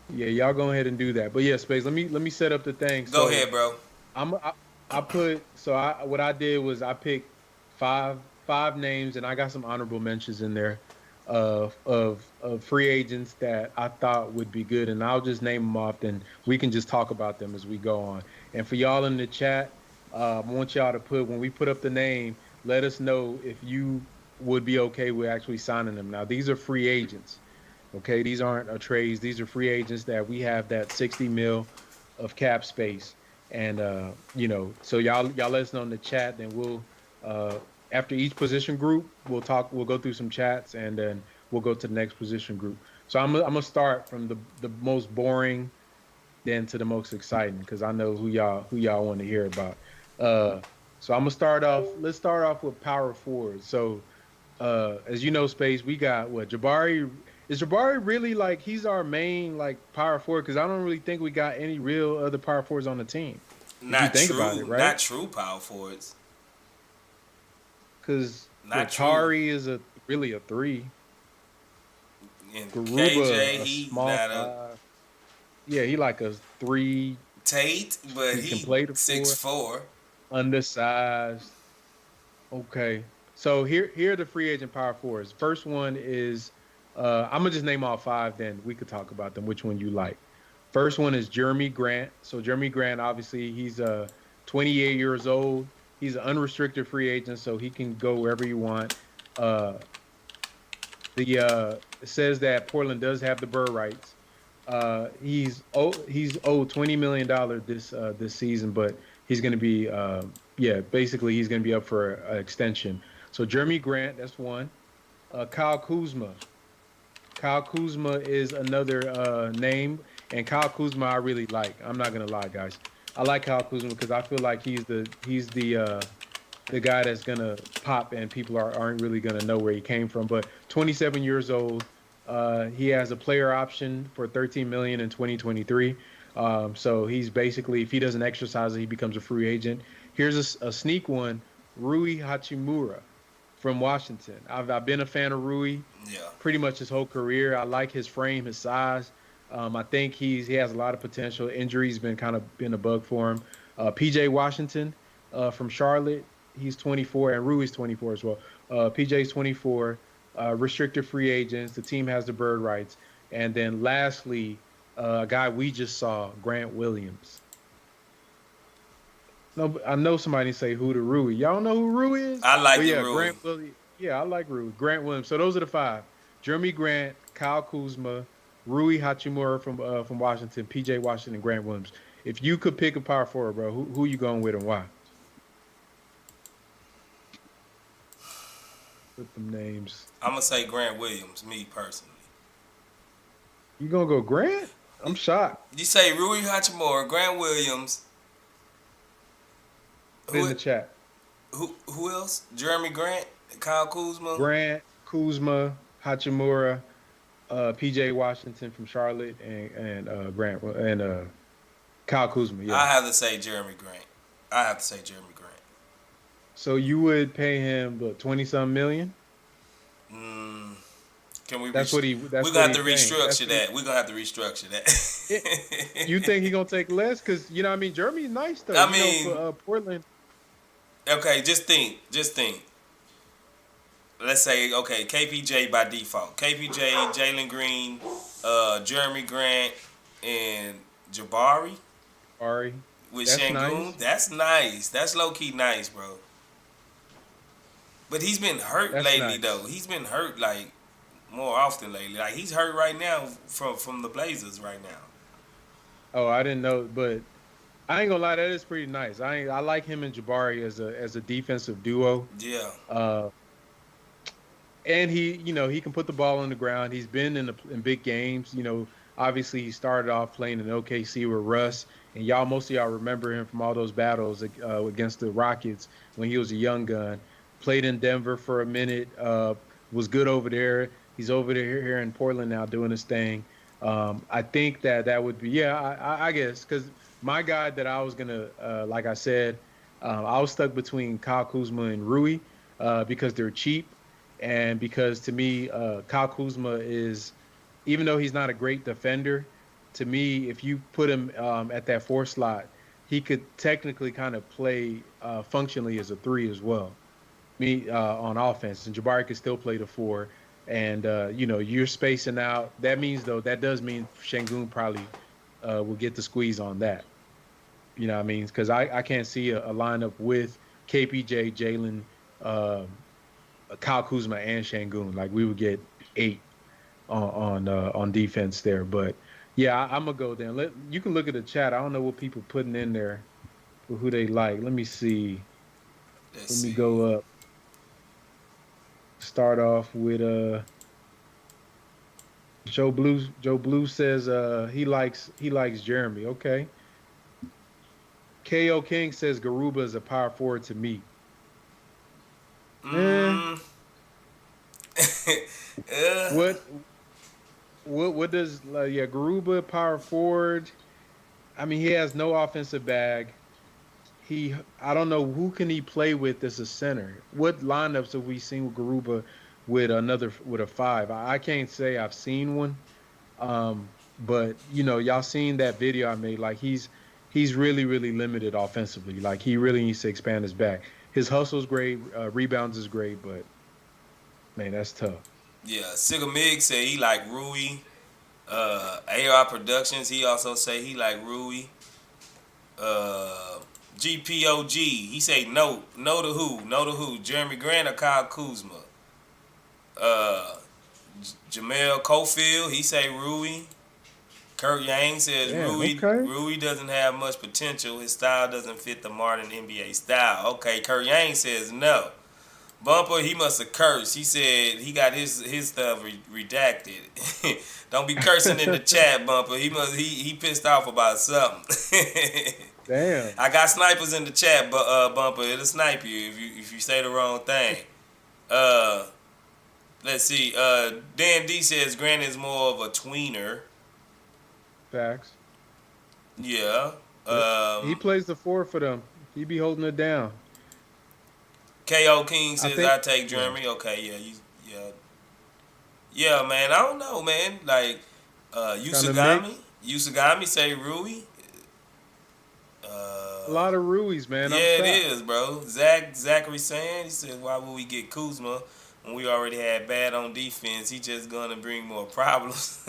yeah, y'all go ahead and do that. But yeah, Space. Let me set up the thing. Go So ahead, bro. what I did was I picked five names and I got some honorable mentions in there of free agents that I thought would be good, and I'll just name them off and we can just talk about them as we go on. And for y'all in the chat, I want y'all to put, when we put up the name, let us know if you would be okay with actually signing them. Now these are free agents. Okay, these aren't trades. These are free agents that we have that 60 mil of cap space, and so y'all let us know in the chat. Then we'll after each position group, we'll talk. We'll go through some chats, and then we'll go to the next position group. So I'm gonna start from the most boring, then to the most exciting, because I know who y'all want to hear about. So I'm gonna start off. Let's start off with power forward. So as you know, Space, we got what, Jabari. Is Jabari really like he's our main like power forward? Because I don't really think we got any real other power forwards on the team. If you think about it, right? Not true power forwards. Because Not true. Tari is really a 3. And Garuba, KJ, a he's small not 5. Yeah, he like a 3. Tate, but He can he play the 6'4". Undersized. Okay, so here are the free agent power forwards. First one is I'm gonna just name all 5. Then we could talk about them. Which one you like? First one is Jeremy Grant. So Jeremy Grant, obviously, he's 28 years old. He's an unrestricted free agent, so he can go wherever you want. It says that Portland does have the bird rights. He's owed $20 million this season, but he's going to be basically he's going to be up for an extension. So Jeremy Grant, that's one. Kyle Kuzma. Kyle Kuzma is another name, and Kyle Kuzma I really like. I'm not gonna lie, guys. I like Kyle Kuzma because I feel like he's the guy that's gonna pop, and people aren't really gonna know where he came from. But 27 years old, he has a player option for $13 million in 2023. So he's basically, if he doesn't exercise it, he becomes a free agent. Here's a sneak one: Rui Hachimura from Washington. I've been a fan of Rui pretty much his whole career. I like his frame, his size. I think he has a lot of potential. Injuries been a bug for him. PJ Washington from Charlotte, he's 24, and Rui's 24 as well. PJ's 24, restricted free agents. The team has the bird rights. And then lastly, a guy we just saw, Grant Williams. No, I know somebody say who to Rui. Y'all know who Rui is? I like yeah, Rui. Grant Williams. Yeah, I like Rui. Grant Williams. So those are the 5: Jeremy Grant, Kyle Kuzma, Rui Hachimura from Washington, PJ Washington, and Grant Williams. If you could pick a power forward, bro, who you going with and why? Put them names. I'm gonna say Grant Williams, me personally. You gonna go Grant? I'm shocked. You say Rui Hachimura, Grant Williams. Put it in Who the chat. who else? Jeremy Grant, Kyle Kuzma. Grant, Kuzma, Hachimura, PJ Washington from Charlotte, and Grant and Kyle Kuzma. Yeah. I have to say Jeremy Grant. So you would pay him 20-some million? Can we? That's what he. That's we're gonna have what to he's saying. restructure that. We're gonna have to restructure that. You think he gonna take less? Because you know, what I mean, Jeremy's nice though. I You mean, know, for, Portland. Okay, just think. Let's say, okay, KPJ by default. KPJ, Jalen Green, Jeremy Grant, and Jabari Ari, with that's Sengun. nice. That's nice. That's low key nice, bro. But he's been hurt That's lately, nice. though. He's been hurt like more often lately. Like he's hurt right now from the Blazers right now. Oh, I didn't know, but I ain't gonna lie, that is pretty nice. I like him and Jabari as a defensive duo. Yeah. And he, you know, he can put the ball on the ground. He's been in big games. You know, obviously he started off playing in OKC with Russ, and most of y'all remember him from all those battles against the Rockets when he was a young gun. Played in Denver for a minute. Was good over there. He's over there here in Portland now doing his thing. I think that would be, I guess, because my guy that I was gonna, like I said, I was stuck between Kyle Kuzma and Rui because they're cheap. And because to me, Kyle Kuzma is, even though he's not a great defender, to me, if you put him at that 4 slot, he could technically kind of play functionally as a 3 as well. On offense, and Jabari could still play the 4. And you know, you're spacing out. That does mean Sengun probably will get the squeeze on that. You know what I mean? Because I can't see a lineup with KPJ, Jalen, Kyle Kuzma, and Sengun. Like we would get 8 on defense there. But yeah, I'm gonna go there. You can look at the chat. I don't know what people putting in there for who they like. Let me see. Let me go up. Start off with Joe Blue. Joe Blue says he likes Jeremy. Okay. KO King says Garuba is a power forward to me. What does Garuba power forward? I mean, he has no offensive bag. I don't know who can he play with as a center. What lineups have we seen with Garuba with a 5? I can't say I've seen one. But you know, y'all seen that video I made. Like he's really, really limited offensively. Like he really needs to expand his back. His hustle's great, rebounds is great, but man, that's tough. Yeah, Sigga Mig said he like Rui. AR Productions, he also say he like Rui. GPOG, he say no to who? Jeremy Grant or Kyle Kuzma? Jamel Cofield, he say Rui. Kurt Yang says Rui doesn't have much potential. His style doesn't fit the modern NBA style. Okay, Kurt Yang says no. Bumper, he must have cursed. He said he got his stuff redacted. Don't be cursing in the chat, Bumper. He pissed off about something. Damn. I got snipers in the chat, Bumper. It'll snipe you if you say the wrong thing. Let's see. Dan D says Grant is more of a tweener. Facts. Yeah. He plays the 4 for them. He be holding it down. KO King says I take Jeremy. Okay, yeah, man. I don't know, man. Like Usagami say Rui. A lot of Rui's, man. Yeah, it is, bro. Zachary saying, he said, why would we get Kuzma when we already had bad on defense? He just gonna bring more problems.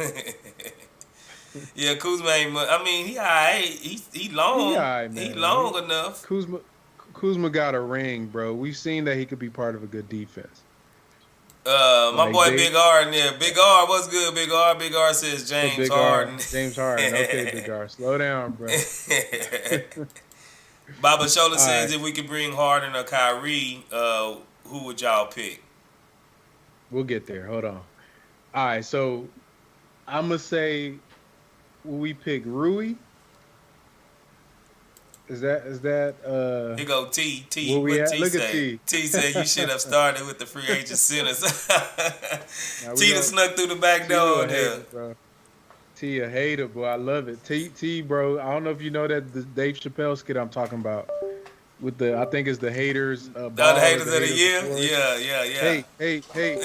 Yeah, Kuzma ain't much. I mean, he all right. He long. He long enough. Kuzma got a ring, bro. We've seen that he could be part of a good defense. My Like boy they Big R in there. Big R, what's good, Big R? Big R says oh James Big R, Harden. James Harden. Okay, Big R, slow down, bro. Baba Shola All says right, if we could bring Harden or Kyrie, who would y'all pick? we'll get there. Hold on. All right, so I'm gonna say will we pick Rui? Is that Here go T. where T. we What at? T Look at say? T. T said you should have started with the free agent centers. Now we T done gonna snuck through the back T you door a there. hater, bro. T a hater, boy. I love it. T, bro. I don't know if you know that the Dave Chappelle skit I'm talking about with the I think it's the haters The other ball or haters the of the haters year? award. Yeah, yeah, yeah. Hey. Every time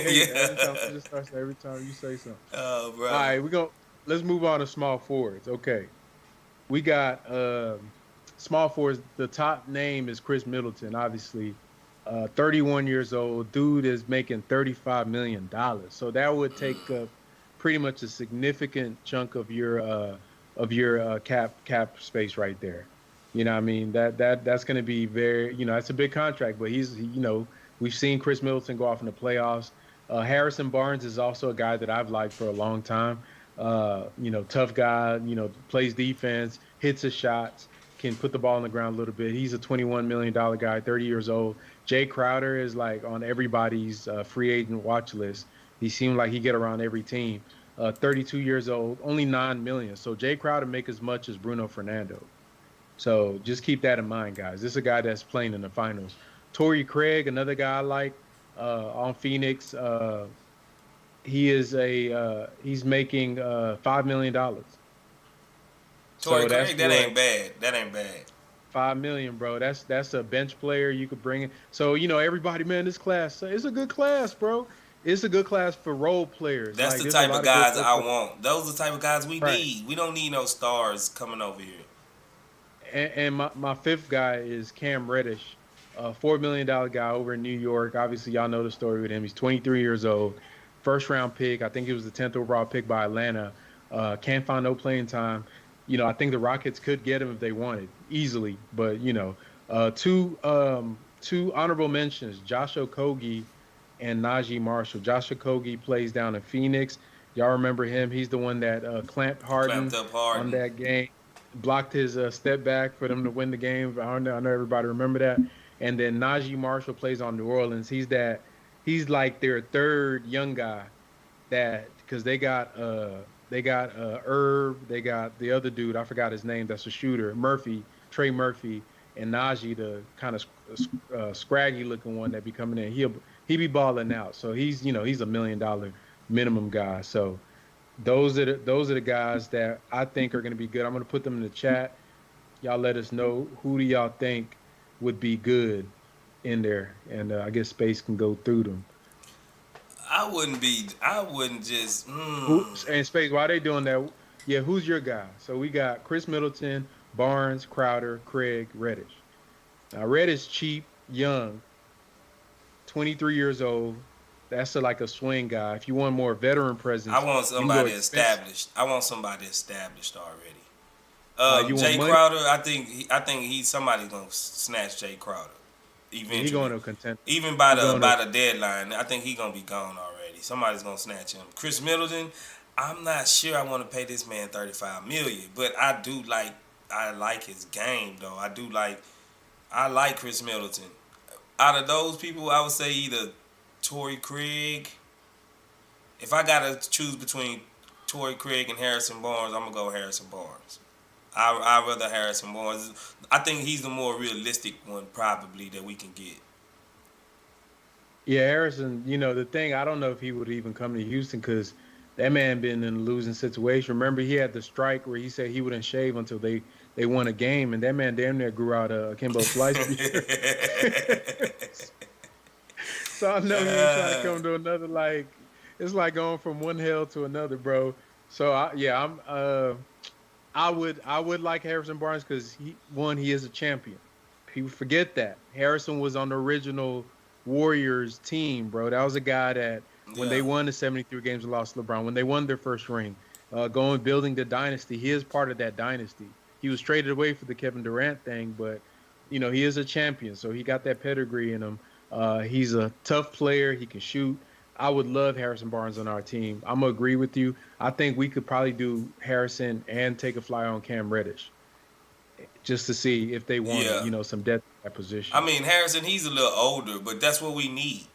Yeah. she just starts every time you say something. Oh, All brother. right, let's move on to small forwards. Okay. We got small forwards. The top name is Chris Middleton, obviously. 31 years old. Dude is making $35 million. So that would take up pretty much a significant chunk of your cap space right there. You know what I mean? That's gonna be very, that's a big contract, but we've seen Chris Middleton go off in the playoffs. Harrison Barnes is also a guy that I've liked for a long time. Tough guy, plays defense, hits his shots, can put the ball on the ground a little bit. He's a $21 million guy, 30 years old. Jay Crowder is like on everybody's free agent watch list. He seemed like he get around every team. 32 years old, only 9 million. So Jay Crowder make as much as Bruno Fernando. So just keep that in mind, guys. This is a guy that's playing in the finals. Torrey Craig, another guy I like on Phoenix. He's making $5 million. Torrey So Craig, that's that what ain't bad. That ain't bad. 5 million, bro. That's a bench player you could bring in. So everybody, man, this class it's a good class, bro. It's a good class for role players. That's Like the there's a type of lot of good guys role I players. want. Those are the type of guys we Right. need. We don't need no stars coming over here. And my fifth guy is Cam Reddish, a $4 million guy over in New York. Obviously, y'all know the story with him. He's 23 years old, first round pick. I think he was the 10th overall pick by Atlanta. Can't find no playing time. I think the Rockets could get him if they wanted easily. But two honorable mentions: Josh Okogie and Najee Marshall. Josh Okogie plays down in Phoenix. Y'all remember him? He's the one that clamped Clamped Harden up on Harden. that game, blocked his step back for them to win the game. I know everybody remember that. And then Najee Marshall plays on New Orleans. He's like their third young guy that because they got Herb, they got the other dude, I forgot his name, that's a shooter, Trey Murphy, and Najee, the kind of scraggy looking one that be coming in. He be balling out. So he's a $1 million minimum guy. So those are the guys that I think are going to be good. I'm going to put them in the chat. Y'all let us know who do y'all think would be good in there, and I guess Space can go through them. I wouldn't just. Who and Space? While they doing that, yeah, who's your guy? So we got Chris Middleton, Barnes, Crowder, Craig, Reddish. Now Reddish cheap, young, 23 years old. That's like a swing guy. If you want more veteran I presence, want you can go somebody expensive. established. I want somebody established already. You want Jay money? Crowder, I think he's somebody's gonna snatch Jay Crowder Yeah, he going eventually. to contend. Even by He the going to. by the deadline, I think he's gonna be gone already. Somebody's gonna snatch him. Chris Middleton, I'm not sure I want to pay this man $35 million, but I like his game though. I like Chris Middleton. Out of those people, I would say either Torrey Craig. If I gotta choose between Torrey Craig and Harrison Barnes, I'm gonna go Harrison Barnes. I rather Harrison Barnes. I think he's the more realistic one probably that we can get. Yeah, Harrison, the thing, I don't know if he would even come to Houston because that man been in a losing situation. Remember, he had the strike where he said he wouldn't shave until they won a game, and that man damn near grew out a Kimbo Slice beard. So I know he ain't trying to come to another, like, it's like going from one hell to another, bro. So I would like Harrison Barnes because he is a champion. People forget that Harrison was on the original Warriors team, bro. That was a guy that when Yeah. they won the 73 games and lost to LeBron, when they won their first ring, going building the dynasty, he is part of that dynasty. He was traded away for the Kevin Durant thing, but he is a champion, so he got that pedigree in him. He's a tough player. He can shoot. I would love Harrison Barnes on our team. I'm gonna agree with you. I think we could probably do Harrison and take a flyer on Cam Reddish just to see if they wanted, Yeah. some depth at that I position. mean, Harrison, he's a little older, but that's what we need.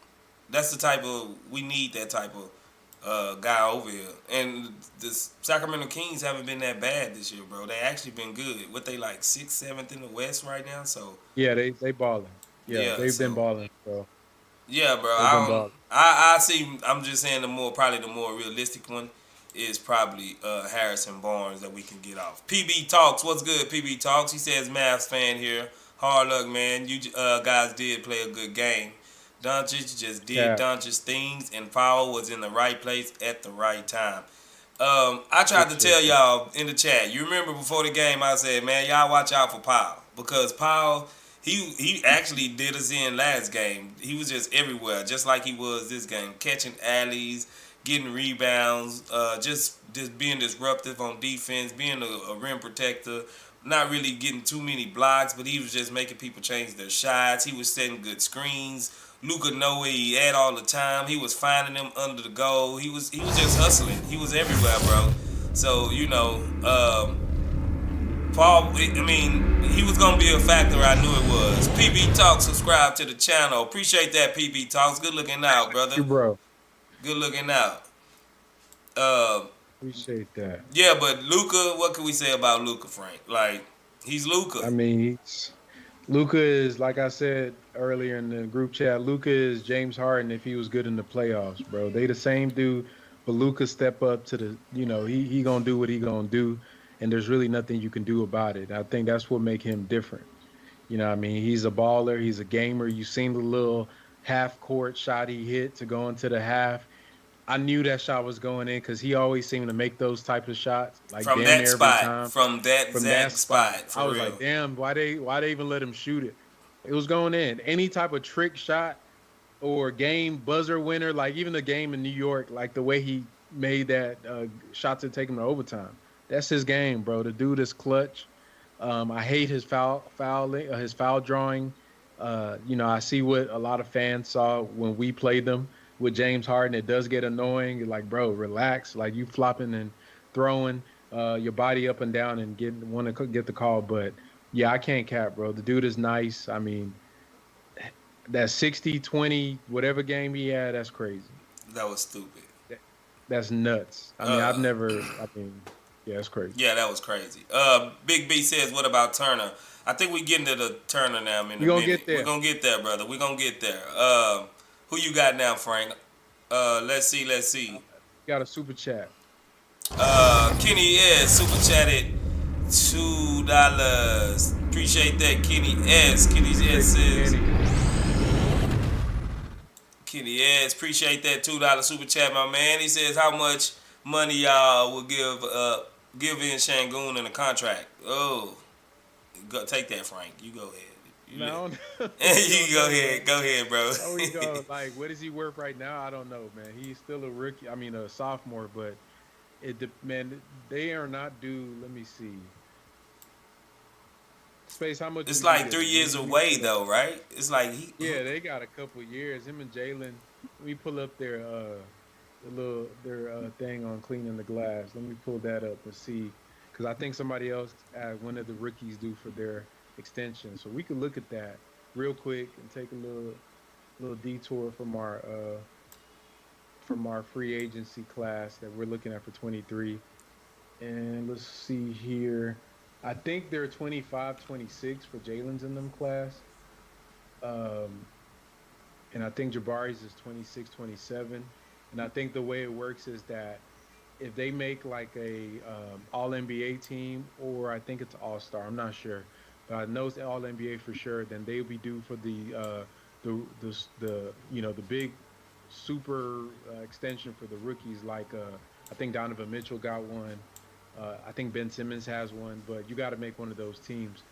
That's the type of we need that type of guy over here. And the Sacramento Kings haven't been that bad this year, bro. They actually been good. What they like sixth, seventh in the West right now. So Yeah, they balling. Yeah, yeah, they've been so balling. So yeah, bro. they've been balling. I see. I'm just saying probably the more realistic one is probably Harrison Barnes that we can get off. PB Talks, what's good? PB Talks. He says Mavs fan here. Hard luck, man. You guys did play a good game. Doncic just did Yeah, Doncic things, and Powell was in the right place at the right time. I tried to tell appreciate that. y'all in the chat. You remember before the game, I said, man, y'all watch out for Powell because Powell, he actually did us in last game. He was just everywhere, just like he was this game, catching alleys, getting rebounds, just being disruptive on defense, being a rim protector. Not really getting too many blocks, but he was just making people change their shots. He was setting good screens. Luka know where he at all the time. He was finding them under the goal. He was just hustling. He was everywhere, bro. So Paul. I mean, he was gonna be a factor. I knew it was. PB Talk, subscribe to the channel. Appreciate that, PB Talks. Good looking out, brother. You bro, Good looking out. Uh, appreciate that. yeah, but Luka. What can we say about Luka, Frank? Like, he's Luka. I mean, Luca is like I said earlier in the group chat. Luca is James Harden if he was good in the playoffs, bro. They the same dude, but Luca step up to the. He gonna do what he gonna do, and there's really nothing you can do about it. I think that's what make him different. What I mean, he's a baller. He's a gamer. You seen the little half court shot he hit to go into the half. I knew that shot was going in because he always seemed to make those type of shots, like From damn that near every spot, time from that from that exact spot. spot, I for was real. like, damn, why they even let him shoot it? It was going in. Any type of trick shot or game buzzer winner, like even the game in New York, like the way he made that shot to take him to overtime. That's his game, bro. The dude is clutch. I hate his his foul drawing. I see what a lot of fans saw when we played them with James Harden. It does get annoying. You're like, bro, relax. Like you flopping and throwing your body up and down and want to get the call. But yeah, I can't cap, bro. The dude is nice. I mean, that 60-20, whatever game he had, that's crazy. That was stupid. That- That's nuts. I mean, yeah, it's crazy. Yeah, that was crazy. Big B says, what about Turner? I think we getting to the Turner now in a We're gonna minute. get We're there. gonna get there, brother. We're gonna get there. Who you got now, Frank? Let's see. Got a super chat. Kenny S super chatted $2. Appreciate that, Kenny S. Kenny S says. Kenny S, appreciate that $2 super chat, my man. He says, how much money y'all will give in Sengun in a contract? Oh, take that, Frank. You go ahead. No, You go ahead, bro. how we go? Like, what is he worth right now? I don't know, man. He's still a rookie. I mean, a sophomore, but man, they are not due. Let me see. Space, how much? It's would you like give 3 him? years away, though, right? It's like Yeah, they got a couple years. Him and Jalen. Let me pull up their thing on cleaning the glass. Let me pull that up and see, because I think somebody else one of the rookies due for their extension. So we could look at that real quick and take a little detour from our free agency class that we're looking at for 23. And let's see here. I think they're 25, 26 for Jalen's in them class. Um, and I think Jabari's is 26, 27. And I think the way it works is that if they make like a All NBA team, or I think it's All Star, I'm not sure, but I know it's All NBA for sure. Then they'll be due for the big super extension for the rookies. Like I think Donovan Mitchell got one. I think Ben Simmons has one, but you got to make one of those teams.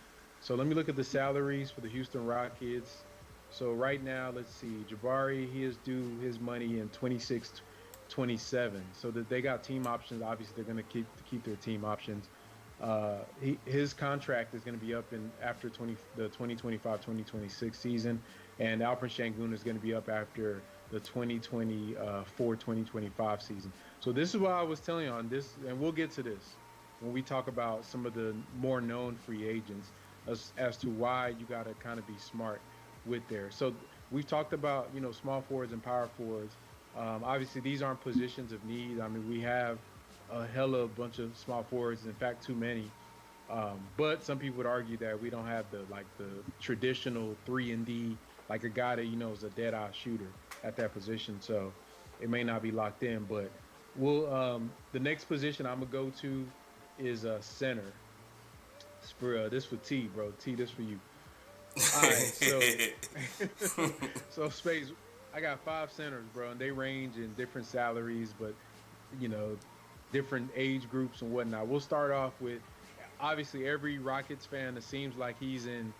So let me look at the salaries for the Houston Rockets. So right now, let's see, Jabari, he is due his money in 26, 27. So that they got team options. Obviously, they're going to keep their team options. His contract is going to be up after the 2025-2026 season. and Alperen Sengun is going to be up after the 2024-2025 season. So this is what I was telling you on this, and we'll get to this when we talk about some of the more known free agents as to why you got to kind of be smart with there. So we've talked about small forwards and power forwards. Obviously, these aren't positions of need. I mean, we have a hella bunch of small forwards. In fact, too many. But some people would argue that we don't have the traditional 3 and D, like a guy that is a dead eye shooter at that position. So it may not be locked in. But we'll the next position I'm gonna go to is center. It's for this for T, bro. T, this for you. All right, so so space. I got 5 centers, bro, and they range in different salaries, but you know, different age groups and whatnot. We'll start off with obviously every Rockets fan. It seems like he's in,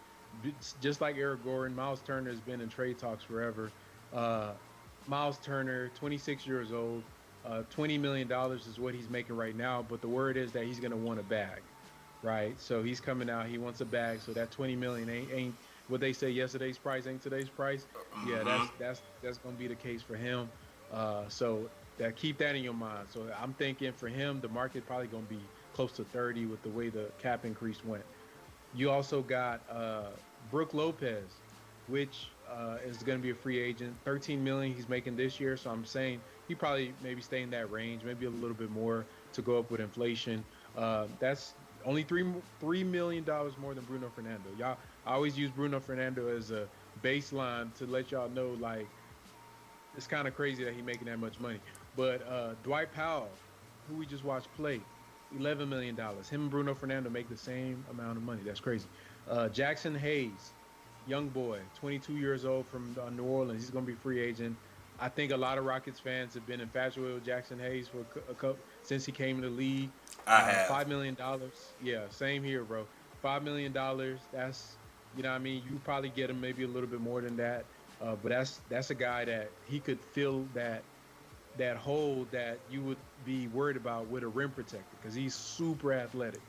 just like Eric Gordon. Miles Turner has been in trade talks forever. Uh, Miles Turner, 26 years old, $20 million is what he's making right now. But the word is that he's going to want a bag, right? So he's coming out. He wants a bag. So that 20 million ain't what they say. Yesterday's price ain't today's price. Yeah, that's going to be the case for him. So that keep that in your mind. So I'm thinking for him, the market probably going to be close to 30 with the way the cap increase went. You also got Brook Lopez, which is going to be a free agent. 13 million he's making this year. So I'm saying he probably maybe stay in that range, maybe a little bit more to go up with inflation. That's only $3 million more than Bruno Fernando. Y'all, I always use Bruno Fernando as a baseline to let y'all know, like, it's kind of crazy that he's making that much money. But Dwight Powell, who we just watched play, $11 million. Him and Bruno Fernando make the same amount of money. That's crazy. Jackson Hayes, young boy, 22 years old from New Orleans. He's going to be free agent. I think a lot of Rockets fans have been infatuated with Jackson Hayes for a couple since he came in the league. I have $5 million. Yeah, same here, bro. $5 million. That's what I mean. You probably get him maybe a little bit more than that. But that's a guy that he could fill that hole that you would be worried about with a rim protector because he's super athletic.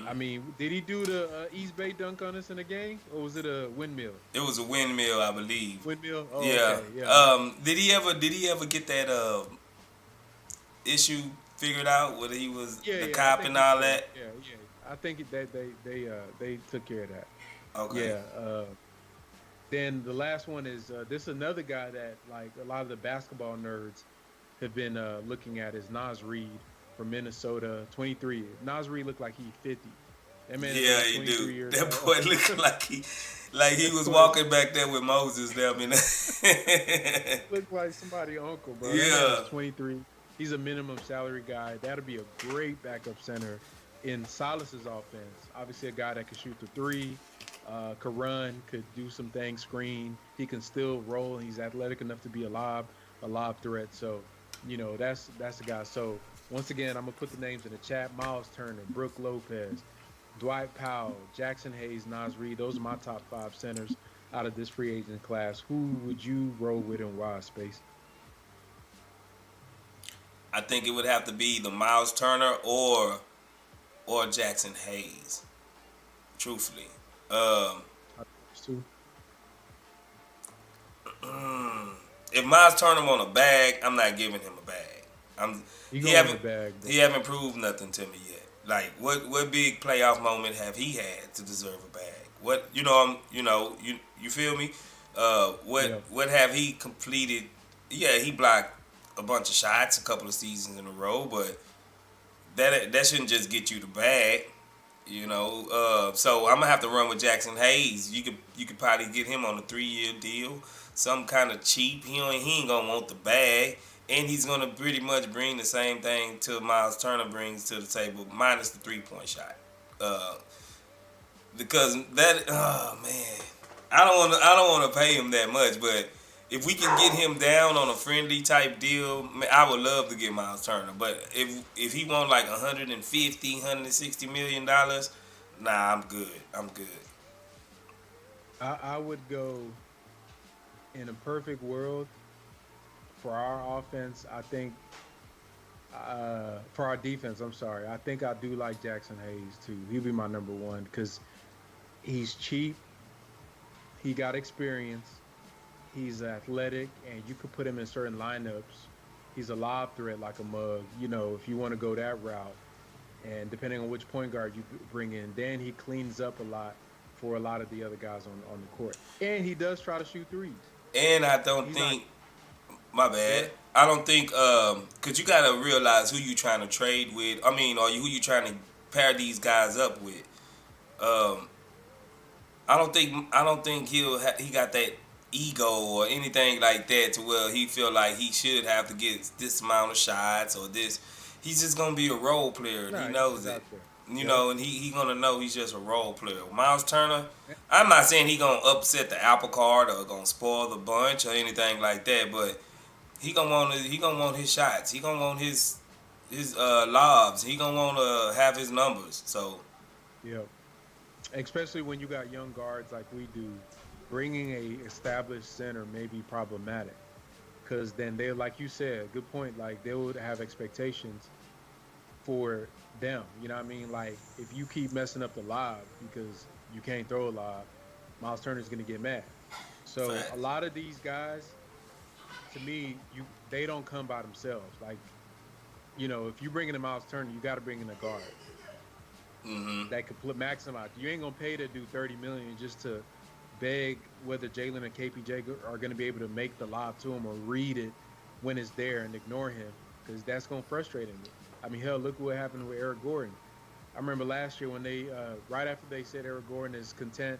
I mean, did he do the East Bay dunk on us in the game, or was it a windmill? it was a windmill, I believe. Windmill. Oh, Yeah. okay. Yeah. Did he ever get that issue figured out whether he was Yeah. the Yeah. I cop think and he all did. that? Yeah. Yeah. I think that they took care of that. Okay. Yeah. Then the last one is this is another guy that like a lot of the basketball nerds have been looking at is Nas Reed from Minnesota, 23. Nas Reed looked like he's 50. That man is Yeah, only he 23 do. years That old. boy looked like he was Boy, walking back there with Moses. There, I mean, look like somebody's uncle, bro. That man is yeah. 23. He's a minimum salary guy. That'll be a great backup center in Silas's offense. Obviously, a guy that can shoot the three, could run, could do some things, screen. He can still roll. He's athletic enough to be a lob threat. So, that's the guy. So once again, I'm gonna put the names in the chat: Miles Turner, Brook Lopez, Dwight Powell, Jackson Hayes, Nas Reed. Those are my top 5 centers out of this free agent class. Who would you roll with and why, Space? I think it would have to be the Miles Turner or Jackson Hayes. Truthfully, Two. if Miles Turner want a bag, I'm not giving him a bag. He He going in the haven't bag, bro. he haven't proved nothing to me yet. Like what big playoff moment have he had to deserve a bag? What you feel me? Yeah. What have he completed? Yeah, he blocked a bunch of shots a couple of seasons in a row, but that shouldn't just get you the bag. So I'm gonna have to run with Jackson Hayes. You could probably get him on a 3-year deal, some kind of cheap. He ain't gonna want the bag, and he's gonna pretty much bring the same thing to Miles Turner brings to the table, minus the 3-point shot. Because that, oh man, I don't want to pay him that much, but if we can get him down on a friendly type deal, man, I would love to get Miles Turner. But if he want like 150, 160 million dollars, nah, I'm good. I'm good. I would go in a perfect world for our offense. I think for our defense, I'm sorry. I think I do like Jackson Hayes too. He'll be my number one because he's cheap. He got experience. He's athletic, and you could put him in certain lineups. He's a lob threat like a mug. You know, if you want to go that route, and depending on which point guard you bring in, then he cleans up a lot for a lot of the other guys on the court. And he does try to shoot threes. And I don't He's not think, my go bad. ahead. I don't think, cause you gotta realize who you trying to trade with. I mean, or who you trying to pair these guys up with. Um, I don't think he got that ego or anything like that to where he feel like he should have to get this amount of shots or this. He's just gonna be a role player, and he Nah, he's knows just it. out there. You Yep. know, and he gonna know he's just a role player. Miles Turner, I'm not saying he gonna upset the apple cart or gonna spoil the bunch or anything like that, but he gonna want his shots. He gonna want his lobs. He gonna want to have his numbers. So Yep. Especially when you got young guards like we do, bringing a established center may be problematic because then they, like you said, good point. Like they would have expectations for them. You know what I mean? Like if you keep messing up the lob because you can't throw a lob, Miles Turner's gonna get mad. So a fact. lot of these guys, to me, they don't come by themselves. Like if you bring in a Miles Turner, you got to bring in a guard Hmm. that could maximize. You ain't gonna pay to do 30 million just to beg whether Jalen and KPJ are gonna be able to make the lob to him or read it when it's there and ignore him because that's gonna frustrate him. I mean, hell, look what happened with Eric Gordon. I remember last year when they right after they said Eric Gordon is content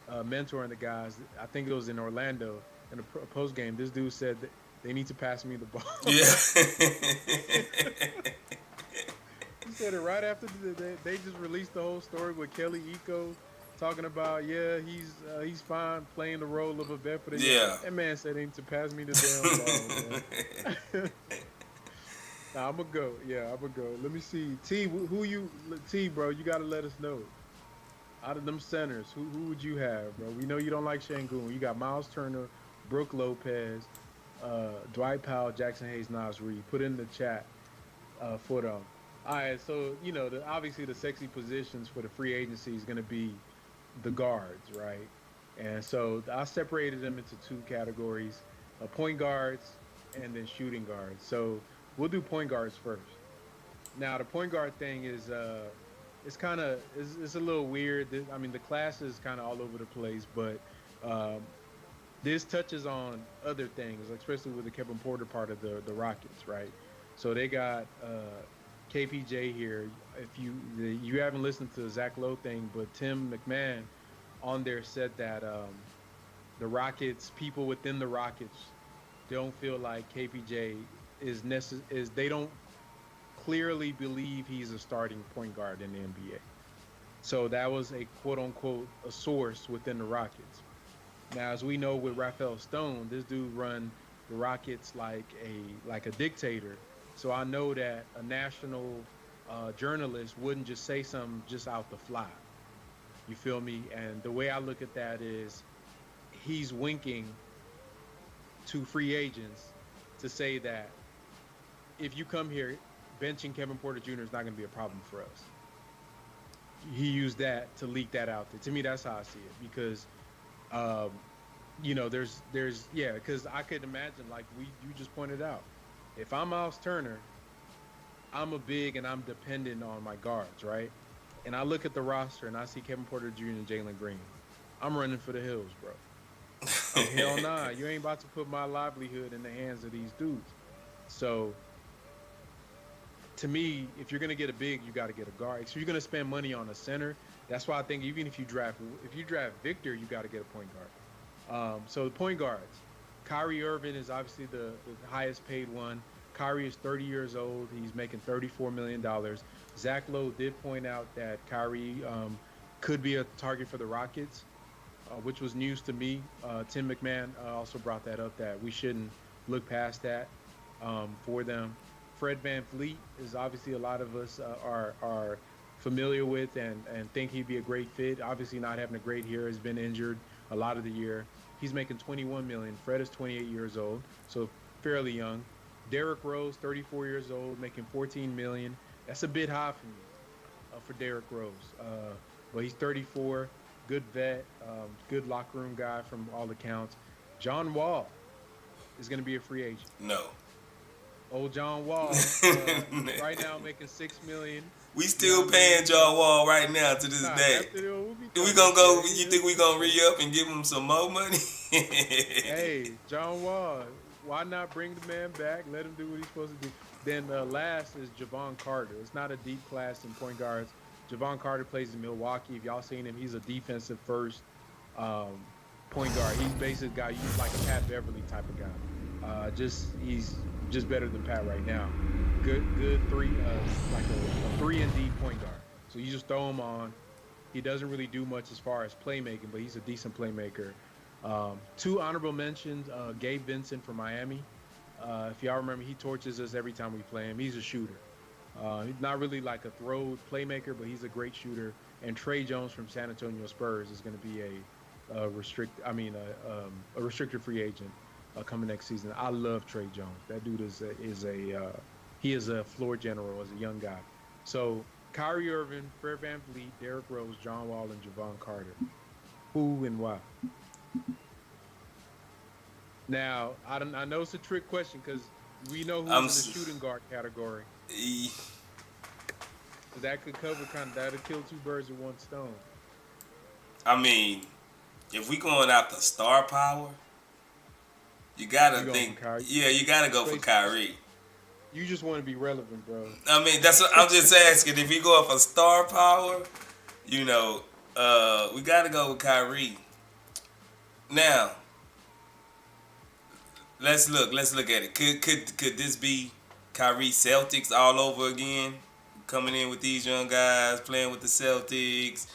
mentoring the guys. I think it was in Orlando in a post game. This dude said that they need to pass me the ball. Yeah. He said it right after they just released the whole story with Kelly Eco talking about he's fine playing the role of a vet for the young. Yeah. That man said he need to pass me the damn ball, man. Nah, I'm gonna go. Yeah, I'm gonna go. Let me see. T, who you T, bro? You gotta let us know. Out of them centers, who would you have, bro? We know you don't like Shangoon. You got Miles Turner, Brooke Lopez, Dwight Powell, Jackson Hayes, Nas Reed. Put in the chat for them. All right, so obviously the sexy positions for the free agency is going to be the guards, right? And so I separated them into two categories: point guards and then shooting guards. So we'll do point guards first. Now the point guard thing is it's kind of it's a little weird. I mean the class is kind of all over the place, but um, this touches on other things, like especially with the Kevin Porter part of the Rockets, right? So they got KPJ here. If you haven't listened to the Zach Lowe thing, but Tim McMahon on there said that the Rockets, people within the Rockets, don't feel like KPJ is they don't clearly believe he's a starting point guard in the NBA. So that was a quote unquote a source within the Rockets. Now, as we know with Raphael Stone, this dude run the Rockets like a dictator. So I know that a national journalist wouldn't just say something just out the fly. You feel me? And the way I look at that is he's winking to free agents to say that if you come here, benching Kevin Porter Jr. is not going to be a problem for us. He used that to leak that out there. To me, that's how I see it because um, there's yeah, because I could imagine like you just pointed out, if I'm Miles Turner, I'm a big and I'm dependent on my guards, right? And I look at the roster and I see Kevin Porter Jr. and Jalen Green. I'm running for the hills, bro. Hell nah, you ain't about to put my livelihood in the hands of these dudes. So to me, if you're gonna get a big, you got to get a guard. So you're gonna spend money on a center. That's why I think even if you draft Victor, you got to get a point guard. So the point guards, Kyrie Irving is obviously the highest paid one. Kyrie is 30 years old. He's making $34 million. Zach Lowe did point out that Kyrie could be a target for the Rockets, which was news to me. Tim McMahon also brought that up that we shouldn't look past that for them. Fred Van Fleet is obviously a lot of us are familiar with and think he'd be a great fit. Obviously, not having a great year, has been injured a lot of the year. He's making 21 million. Fred is 28 years old, so fairly young. Derrick Rose, 34 years old, making 14 million. That's a bit high for me for Derrick Rose, but he's 34. Good vet, good locker room guy from all accounts. John Wall is going to be a free agent. No. Old John Wall, right now making $6 million. We You know still what I paying mean? John Wall right now to this Nah, day. after the, we'll be We done gonna this go? year. You think we gonna re-up and give him some more money? Hey, John Wall, why not bring the man back? Let him do what he's supposed to do. Then last is Javon Carter. It's not a deep class in point guards. Javon Carter plays in Milwaukee. If y'all seen him, he's a defensive first um, point guard. He's basically got you like a Pat Beverly type of guy. He's just better than Pat right now. Good three, like a 3-and-D point guard. So you just throw him on. He doesn't really do much as far as playmaking, but he's a decent playmaker. Two honorable mentions: Gabe Vincent from Miami. If y'all remember, he torches us every time we play him. He's a shooter. He's not really like a throw playmaker, but he's a great shooter. And Trey Jones from San Antonio Spurs is going to be a restricted free agent coming next season. I love Trey Jones. That dude he is a floor general as a young guy. So Kyrie Irving, Fred VanVleet, Derrick Rose, John Wall, and Javon Carter. Who and why? Now, I know it's a trick question because we know who's in the shooting guard category. That could that'll kill two birds with one stone. I mean, if we going after star power, you gotta think. Yeah, you gotta go for Kyrie. You just want to be relevant, bro. I mean, that's what I'm just asking. If you go for star power, we gotta go with Kyrie. Now, let's look at it. Could this be Kyrie Celtics all over again? Coming in with these young guys, playing with the Celtics.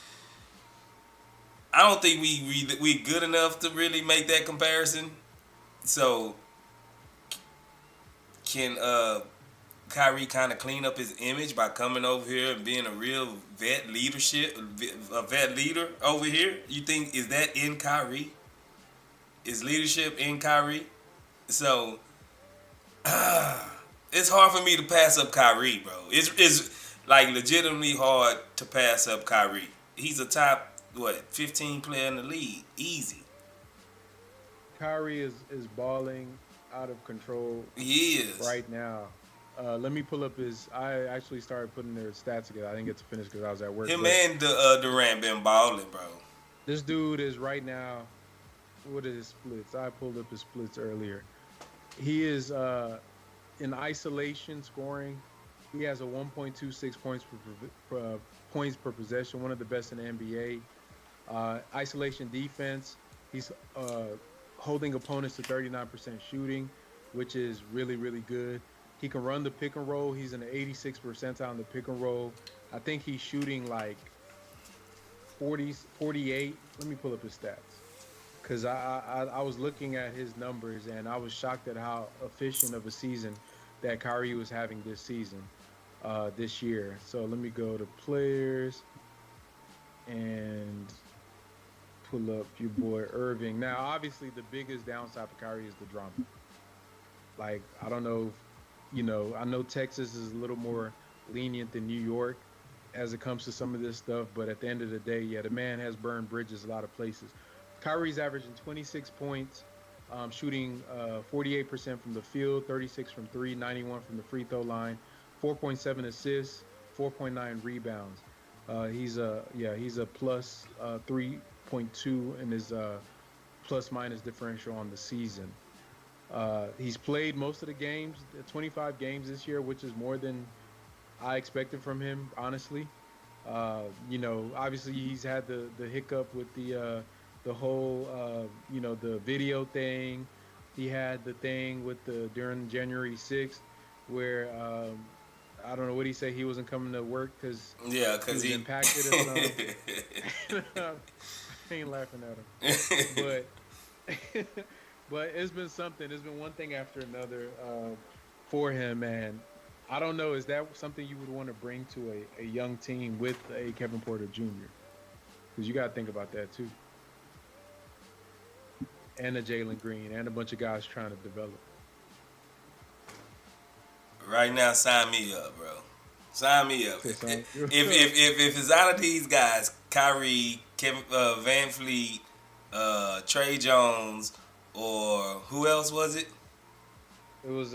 I don't think we good enough to really make that comparison. So, can Kyrie kind of clean up his image by coming over here and being a real vet leader over here? You think, is that in Kyrie? Is leadership in Kyrie? So, it's hard for me to pass up Kyrie, bro. It's like legitimately hard to pass up Kyrie. He's a top 15 player in the league, easy. Kyrie is balling out of control. He is right now. Let me pull up his. I actually started putting their stats together. I didn't get to finish because I was at work. Him and Durant been balling, bro. This dude is right now. What are his splits? I pulled up his splits earlier. He is in isolation scoring. He has a 1.26 points per possession, one of the best in the NBA. Isolation defense, he's holding opponents to 39% shooting, which is really, really good. He can run the pick and roll. He's in the 86th percentile in the pick and roll. I think he's shooting like 48. Let me pull up his stats. Because I was looking at his numbers, and I was shocked at how efficient of a season that Kyrie was having this season, this year. So let me go to players and pull up your boy Irving. Now, obviously, the biggest downside for Kyrie is the drama. Like, I don't know, I know Texas is a little more lenient than New York as it comes to some of this stuff, but at the end of the day, yeah, the man has burned bridges a lot of places. Kyrie's averaging 26 points, shooting 48% from the field, 36 from three, 91 from the free throw line, 4.7 assists, 4.9 rebounds. He's a plus 3.2 in his plus minus differential on the season. He's played most of the games, 25 games this year, which is more than I expected from him, honestly. Obviously he's had the hiccup with the whole, the video thing. He had the thing with during January 6th where I don't know what he said. He wasn't coming to work because he was impacted or something. I ain't laughing at him, but it's been something. It's been one thing after another for him, and I don't know. Is that something you would want to bring to a young team with a Kevin Porter Jr.? Because you got to think about that too. And a Jalen Green and a bunch of guys trying to develop. Right now, sign me up, bro. Sign me up. If it's out of these guys, Kyrie, Kevin VanVleet, Trey Jones, or who else was it? It was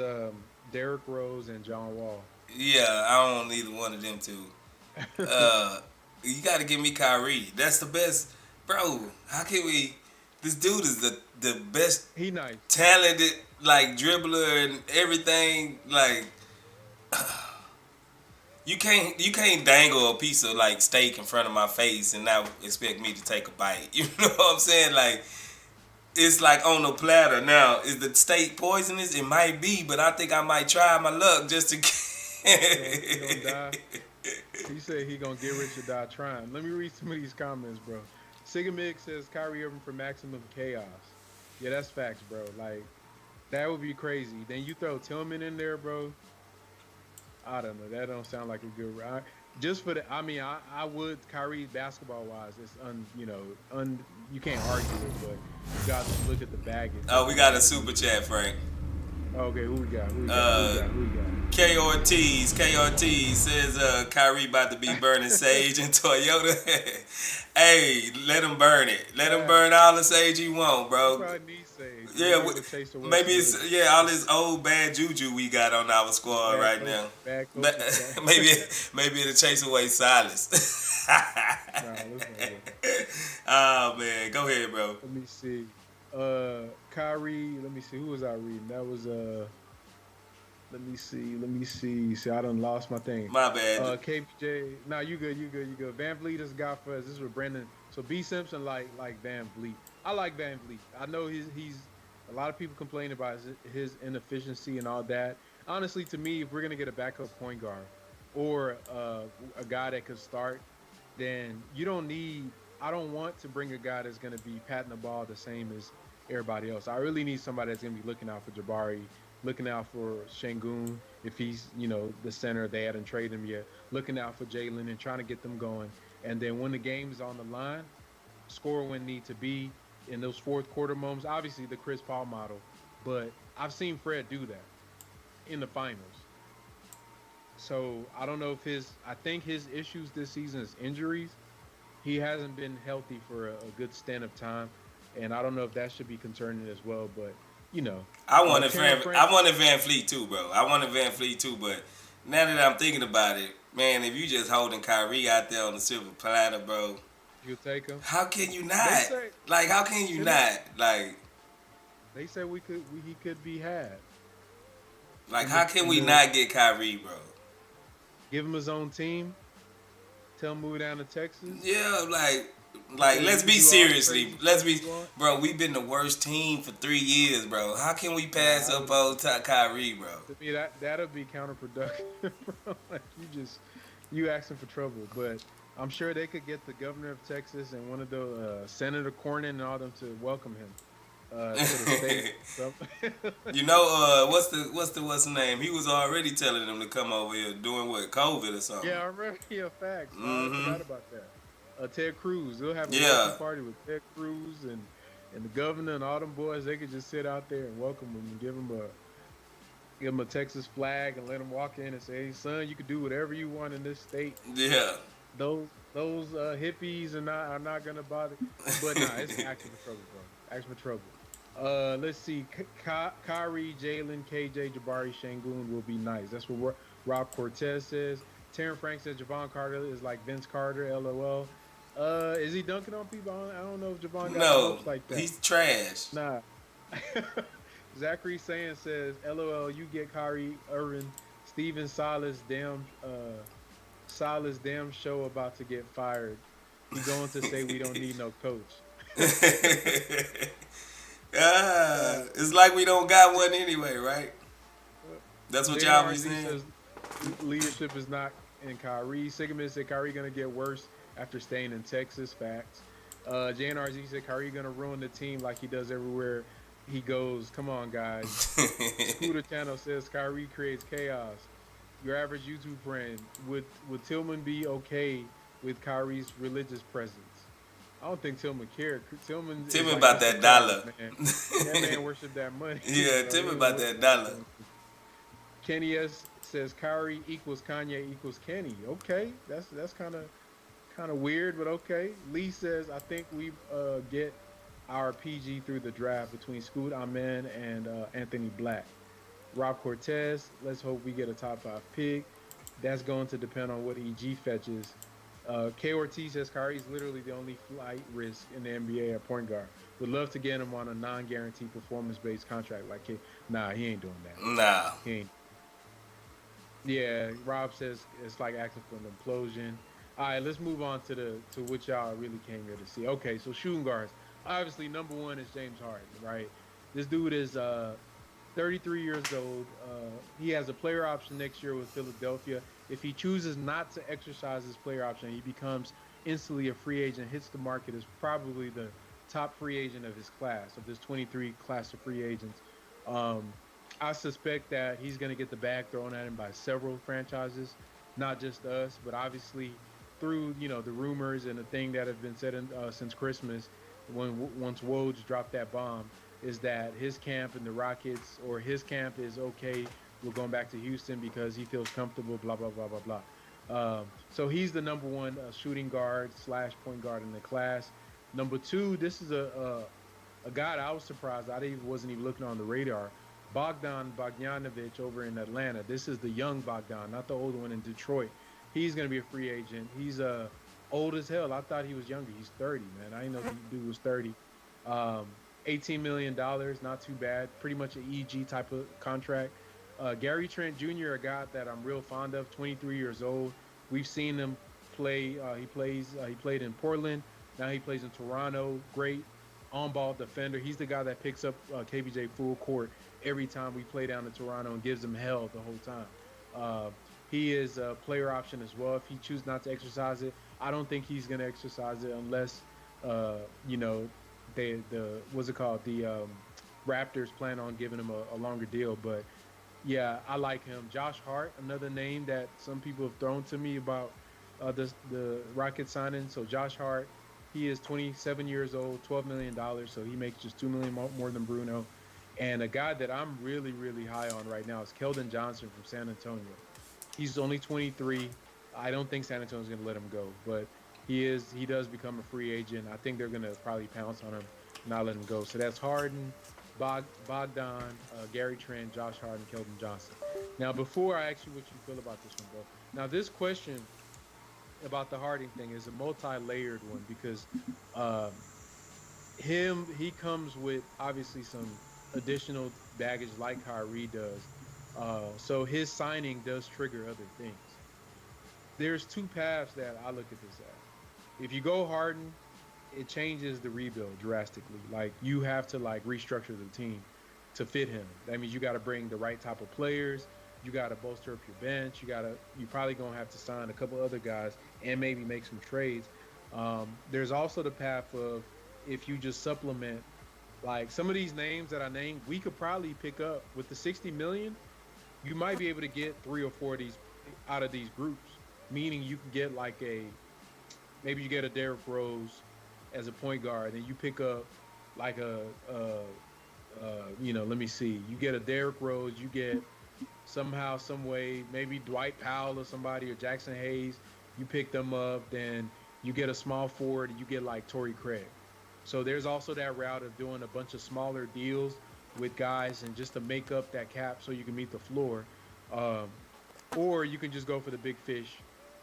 Derrick Rose and John Wall. Yeah, I don't want either one of them two. Uh, you got to give me Kyrie. That's the best, bro. How can we? This dude is the best He nice. talented like dribbler and everything. Like you can't dangle a piece of like steak in front of my face and not expect me to take a bite. You know what I'm saying? Like it's like on a platter. Now is the steak poisonous? It might be, but I think I might try my luck just to. He gonna die. He said he gonna get rich or die trying. Let me read some of these comments, bro. Sigamig says Kyrie Irving for maximum chaos. Yeah, that's facts, bro. Like that would be crazy. Then you throw Tillman in there, bro. I don't know. That don't sound like a good. Just for the, I mean, I would Kyrie basketball wise. It's you can't argue it, but you got to look at the baggage. Oh, we got a super chat, Frank. Okay, who we got? Who we got? K Ortiz says Kyrie about to be burning sage and Toyota. Hey, let him burn it. Let him burn all the sage he want, bro. Probably need sage. Yeah, maybe it's all this old bad juju we got on our squad right now. Maybe it'll chase away Silas. Oh man, go ahead, bro. Let me see. Kyrie. Let me see. Who was I reading? That was Let me see. See, I done lost my thing. My bad. KPJ. Nah, you good. Van Vliet is a guy for us. This is with Brandon. So B Simpson like Van Vliet. I like Van Vliet. I know he's a lot of people complain about his inefficiency and all that. Honestly, to me, if we're gonna get a backup point guard or a guy that could start, then you don't need. I don't want to bring a guy that's gonna be patting the ball the same as everybody else. I really need somebody that's gonna be looking out for Jabari, looking out for Sengun if he's the center. They hadn't traded him yet. Looking out for Jalen and trying to get them going. And then when the game is on the line, score when need to be in those fourth quarter moments. Obviously the Chris Paul model, but I've seen Fred do that in the finals. So I don't know if I think his issues this season is injuries. He hasn't been healthy for a good stint of time, and I don't know if that should be concerning as well. But I wanted Van Fleet too, bro. But now that I'm thinking about it, man, if you just holding Kyrie out there on the silver platter, bro, you take him. How can you not? How can you not? Like, they said he could be had. Like, how can we not get Kyrie, bro? Give him his own team. Tell him move down to Texas. Yeah, like let's be seriously. Bro, we've been the worst team for 3 years, bro. How can we pass up old Kyrie, bro? To me, that'll be counterproductive, bro. Like, you asking for trouble. But I'm sure they could get the governor of Texas and one of the Senator Cornyn and all them to welcome him. To the state. What's the name? He was already telling them to come over here doing what, COVID or something. Yeah, I remember. Yeah, facts. I forgot about that. Ted Cruz. They'll have a welcome party with Ted Cruz and the governor and all them boys. They could just sit out there and welcome him and give him a Texas flag and let him walk in and say, "Hey, son, you can do whatever you want in this state." Yeah. Those hippies are not gonna bother. But nah, it's actually trouble, bro. Actual trouble. Let's see. Kyrie, Jalen, KJ, Jabari, Sengun will be nice. That's what Rob Cortez says. Taryn Frank says Javon Carter is like Vince Carter. LOL. Is he dunking on people? I don't know if Javon got hopes like that. He's trash. Nah. Zachary Saying says, LOL, you get Kyrie Irving, Steven Silas damn show about to get fired. He's going to say we don't need no coach. It's like we don't got one anyway, right? That's what y'all be saying. Leadership is not in Kyrie. Sigmund said Kyrie gonna get worse after staying in Texas. Facts. JNRZ said Kyrie gonna ruin the team like he does everywhere he goes. Come on, guys. Scooter Channel says Kyrie creates chaos. Your average YouTube friend, would Tillman be okay with Kyrie's religious presence? I don't think Tillman cared. Tillman about that dollar. Man. That man worship that money. Yeah, Tillman about that dollar. Kenny S says Kyrie equals Kanye equals Kenny. Okay, that's kind of weird, but okay. Lee says I think we get our PG through the draft between Scoot Amen and Anthony Black. Rob Cortez, let's hope we get a top 5 pick. That's going to depend on what EG fetches. K Ortiz says Kyrie's literally the only flight risk in the NBA at point guard. Would love to get him on a non-guaranteed performance-based contract like K. Nah, he ain't doing that. Nah. He ain't. Yeah, Rob says it's like acting for an implosion. All right, let's move on to what y'all really came here to see. Okay, so shooting guards. Obviously, number one is James Harden, right? This dude is 33 years old. He has a player option next year with Philadelphia. If he chooses not to exercise his player option, he becomes instantly a free agent, hits the market as probably the top free agent of his class, of this 23 class of free agents. Um, I suspect that he's going to get the bag thrown at him by several franchises, not just us, but obviously through the rumors and the thing that have been said since Christmas, once Woj dropped that bomb, is that his camp and the Rockets, or his camp is okay, we're going back to Houston because he feels comfortable, blah, blah, blah, blah, blah. So he's the number one shooting guard / point guard in the class. Number two, this is a guy that I was surprised wasn't even looking on the radar. Bogdan Bogdanovic over in Atlanta. This is the young Bogdan, not the older one in Detroit. He's going to be a free agent. He's old as hell. I thought he was younger. He's 30, man. I didn't know the dude was 30. $18 million, not too bad. Pretty much an EG type of contract. Gary Trent Jr., a guy that I'm real fond of, 23 years old. We've seen him play. He played in Portland. Now he plays in Toronto. Great on-ball defender. He's the guy that picks up KBJ full court every time we play down in Toronto and gives him hell the whole time. He is a player option as well. If he chooses not to exercise it, I don't think he's going to exercise it unless, the Raptors plan on giving him a longer deal. But yeah, I like him. Josh Hart, another name that some people have thrown to me about the Rockets signing. So Josh Hart, he is 27 years old, $12 million. So he makes just $2 million more than Bruno. And a guy that I'm really, really high on right now is Keldon Johnson from San Antonio. He's only 23. I don't think San Antonio's going to let him go, but he does become a free agent. I think they're going to probably pounce on him, not let him go. So that's Harden, Bogdan, Gary Trent, Josh Harden, Keldon Johnson. Now, before I ask you what you feel about this one, bro. Now, this question about the Harden thing is a multi-layered one because he comes with obviously some additional baggage like Kyrie does. So his signing does trigger other things. There's two paths that I look at this as. If you go Harden, it changes the rebuild drastically. Like you have to restructure the team to fit him. That means you got to bring the right type of players. You got to bolster up your bench. You probably gonna have to sign a couple other guys and maybe make some trades. There's also the path of if you just supplement, like some of these names that I named, we could probably pick up with the 60 million. You might be able to get 3 or 4 of these out of these groups. Meaning you can get maybe you get a Derrick Rose as a point guard, and you pick up let me see. You get a Derrick Rose, you get somehow, some way, maybe Dwight Powell or somebody or Jackson Hayes. You pick them up, then you get a small forward, and you get Torrey Craig. So there's also that route of doing a bunch of smaller deals with guys and just to make up that cap so you can meet the floor. Or you can just go for the big fish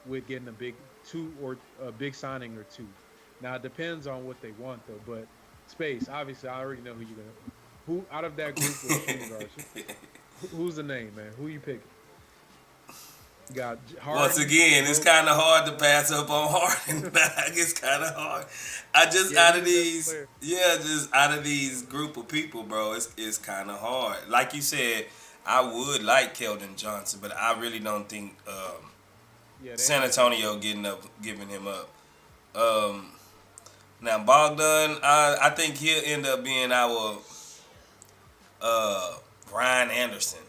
with getting a big signing or two. Now it depends on what they want though. But Space, obviously, I already know who you're gonna. Who out of that group of shooting guards? Who's the name, man? Who you picking? You got Harden. Once again, it's kind of hard to pass up on Harden. It's kind of hard. Out of these group of people, bro, it's kind of hard. Like you said, I would like Keldon Johnson, but I really don't think San Antonio giving him up. Now Bogdan, I think he'll end up being our Brian Anderson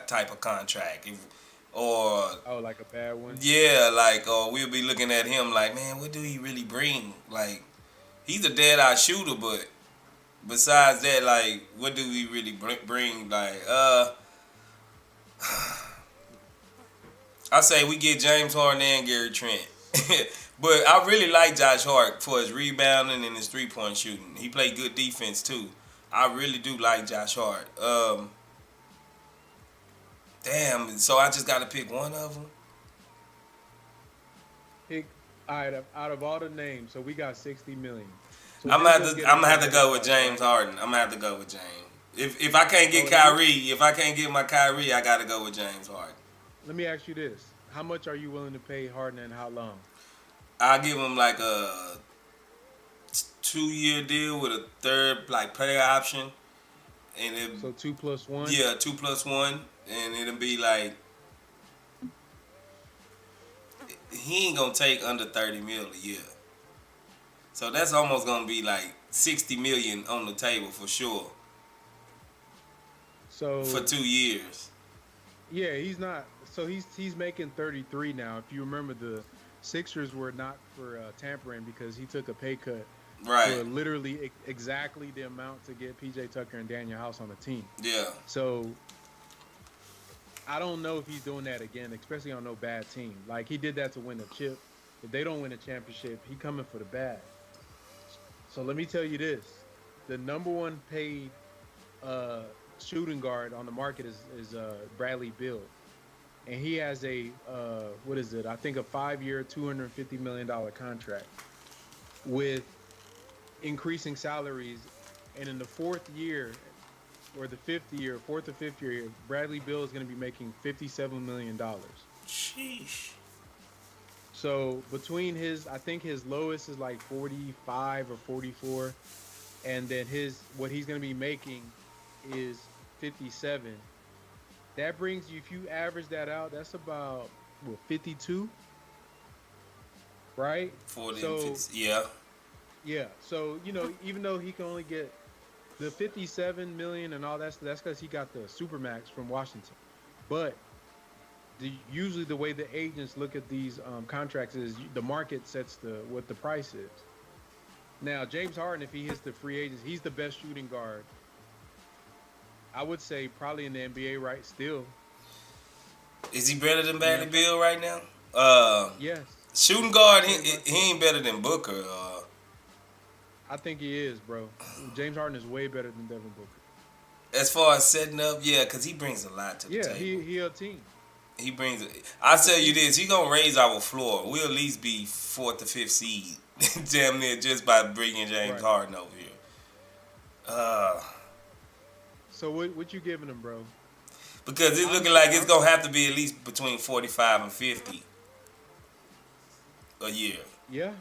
type of contract, like a bad one. Yeah, or we'll be looking at him man, what do he really bring? He's a dead-eye shooter, but besides that, what do we really bring? I say we get James Harden and Gary Trent. But I really like Josh Hart for his rebounding and his 3-point shooting. He played good defense too. I really do like Josh Hart. Damn, so I just got to pick one of them. Pick all right, out of all the names, so we got 60 million. So I'm gonna have to go with James right? Harden. I'm gonna have to go with James. If I can't get Kyrie, if I can't get my Kyrie, I gotta go with James Harden. Let me ask you this: how much are you willing to pay Harden, and how long? I'll give him like a 2-year deal with a third like player option, and So 2+1. yeah, 2+1, and it'll be like he ain't gonna take under 30 mil a year. So that's almost gonna be like 60 million on the table for sure. So For 2 years. yeah, he's not. So he's making 33 now. If you remember, the Sixers were not for tampering because he took a pay cut Right. for literally exactly the amount to get PJ Tucker and Daniel House on the team. Yeah. So I don't know if he's doing that again, especially on no bad team. Like, he did that to win a chip. If they don't win a championship, he coming for the bag. So let me tell you this: the number one paid shooting guard on the market is Bradley Beal, and he has a what is it? I think a 5-year, $250 million contract with increasing salaries, and in the fourth or fifth year, Bradley Beal is going to be making $57 million. Sheesh. So between I think his lowest is like 45 or 44, and then what he's going to be making is 57. That brings you, if you average that out, that's about 52, right? 40 So, and 50. Yeah. yeah. So, even though he can only get the 57 million and all that's because he got the Supermax from Washington. But usually the way the agents look at these contracts is the market sets what the price is. Now, James Harden, if he hits the free agents, he's the best shooting guard, I would say, probably in the NBA right still. Is he better than Bradley Beal right now? Yes. Shooting guard, he ain't better than Booker. I think he is, bro. James Harden is way better than Devin Booker. As far as setting up, yeah, because he brings a lot to the table. Yeah, he a team. He brings it. I'll tell you this, he going to raise our floor. We'll at least be 4th or 5th seed. Damn near just by bringing James Harden over here. So what you giving him, bro? Because it's looking like it's going to have to be at least between 45 and 50 a year. Yeah.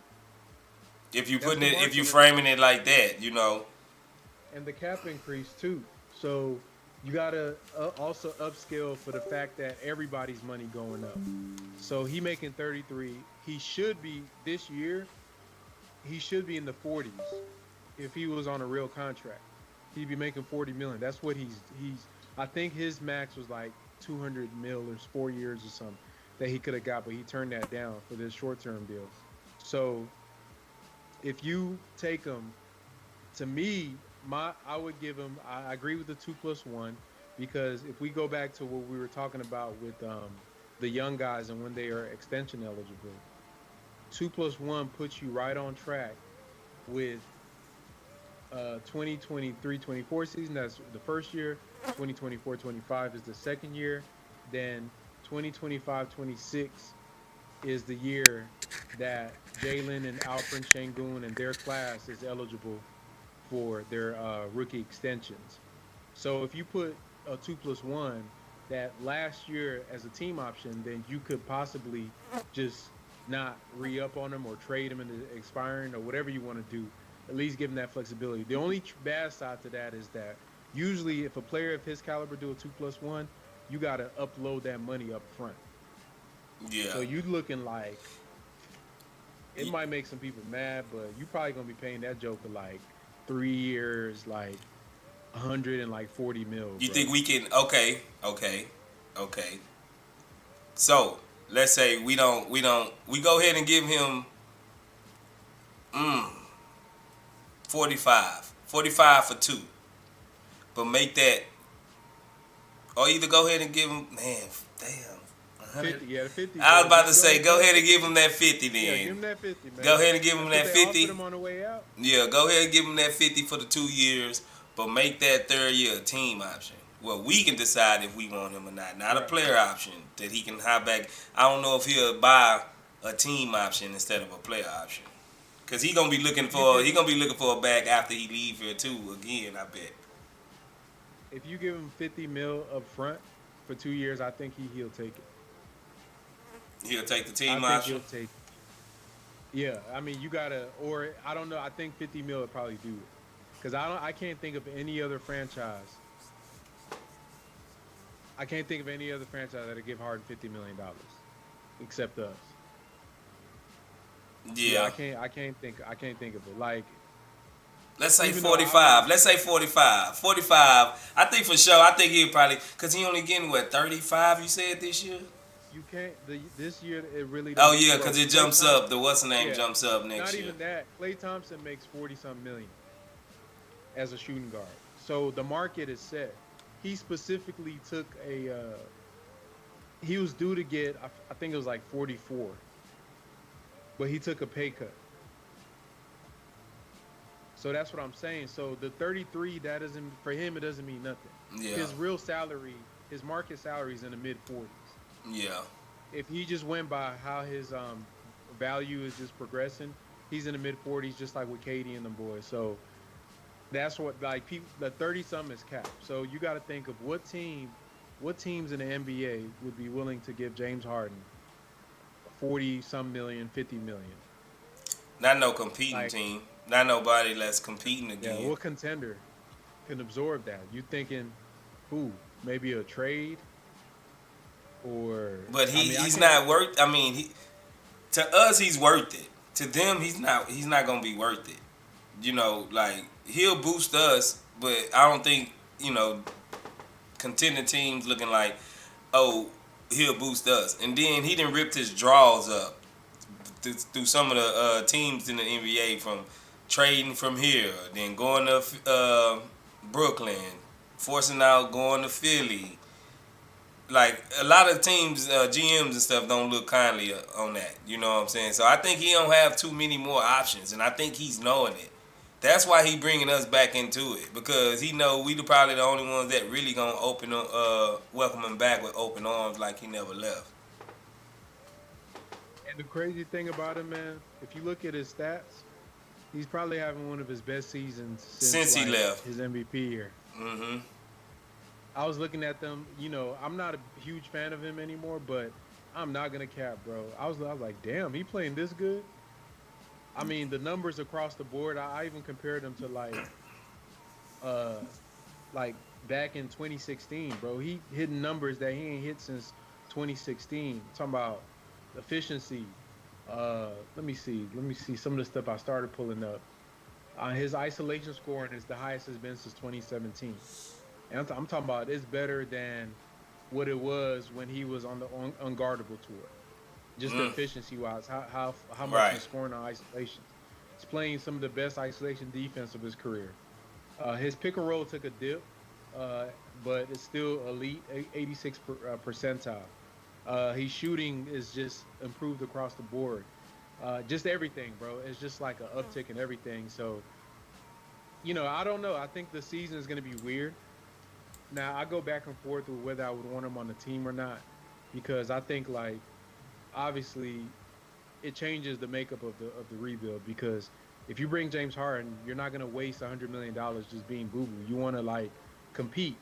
If you framing it like that, And the cap increase too. So you gotta also upscale for the fact that everybody's money going up. So he making 33. He should be this year. He should be in the 40s if he was on a real contract. He'd be making 40 million. That's what he's. I think his max was like 200 mil or 4 years or something that he could have got, but he turned that down for this short-term deal. So if you take him, to me, I would give him. I agree with the 2+1 because if we go back to what we were talking about with the young guys and when they are extension eligible, 2+1 puts you right on track with 2023-24 season. That's the first year. 2024-25 is the second year. Then 2025-26 is the year that Jaylen and Alperen Sengun and their class is eligible for their rookie extensions. So if you put a 2+1 that last year as a team option, then you could possibly just not re-up on them or trade them into expiring or whatever you want to do. At least give them that flexibility. The only bad side to that is that usually if a player of his caliber do a 2+1, you got to upload that money up front. Yeah. So you looking like it might make some people mad, but you probably gonna be paying that joker like 3 years, like 140 mil. You think we can? Okay. So let's say we go ahead and give him 45 for 2, but make that, or either go ahead and give him, man, damn. 50, yeah, the 50. I was Bro. about to say, go ahead and give him that 50 then. Yeah, give him that 50, man. Go ahead and give him that They 50. offered him on the way out. Yeah, go ahead and give him that 50 for the 2 years, but make that third year a team option. Well, we can decide if we want him or not. Not a player option that he can hop back. I don't know if he'll buy a team option instead of a player option. Cause he gonna be looking for a bag after he leave here too. Again, I bet. If you give him 50 mil up front for 2 years, I think he'll take it. He'll take the team I option. think he'll take it. Yeah, I mean you gotta, or I don't know. I think 50 mil would probably do it, cause I can't think of any other franchise. I can't think of any other franchise that'll give Harden $50 million, except us. Yeah. I can't think of it. Like, let's say 45. Let's say 45. 45. I think for sure. I think he'll probably, cause he only getting what, 35? You said this year. You can't. This year it really. Oh yeah, cause it jumps up. The what's the name jumps up next year. Not even that. Klay Thompson makes 40-some million as a shooting guard. So the market is set. He specifically took a. He was due to get, I think it was like 44, but he took a pay cut. So that's what I'm saying. So the 33, that doesn't, for him, it doesn't mean nothing. Yeah. His real salary, his market salary is in the mid 40s. Yeah. If he just went by how his value is just progressing, he's in the mid 40s, just like with Katie and them boys. So that's what, like, people, the 30-something is capped. So you got to think of what teams in the NBA would be willing to give James Harden 40-some million, 50 million. Not no competing team. Not nobody that's competing again. Yeah, what contender can absorb that? You thinking who? Maybe a trade? Or but he's not worth. I mean, to us he's worth it. To them he's not. He's not gonna be worth it. You know, like he'll boost us, but I don't think contending teams looking like, oh, he'll boost us. And then he done ripped his draws up through some of the teams in the NBA, from trading from here, then going to Brooklyn, forcing out going to Philly. Like, a lot of teams, GMs and stuff don't look kindly on that. You know what I'm saying? So I think he don't have too many more options, and I think he's knowing it. That's why he bringing us back into it, because he know we probably the only ones that really gonna welcome him back with open arms like he never left. And the crazy thing about him, man, if you look at his stats, he's probably having one of his best seasons since he left his MVP year. Mm-hmm. I was looking at them. You know, I'm not a huge fan of him anymore, but I'm not gonna cap, bro. I was like, damn, he playing this good. I mean, the numbers across the board. I even compared them to like back in 2016, bro. He hitting numbers that he ain't hit since 2016. Talking about efficiency. Let me see some of the stuff I started pulling up. His isolation scoring is the highest it's been since 2017. And I'm talking about it's better than what it was when he was on the unguardable tour. Just the efficiency wise, how much he's scoring on isolation. He's playing some of the best isolation defense of his career. His pick and roll took a dip, but it's still elite, 86 percentile. His shooting is just improved across the board. Just everything, bro. It's just like an uptick in everything. So, I don't know. I think the season is going to be weird. Now, I go back and forth with whether I would want him on the team or not, because I think, like, obviously it changes the makeup of the rebuild, because if you bring James Harden, you're not going to waste $100 million just being boo-boo. You want to, like, compete.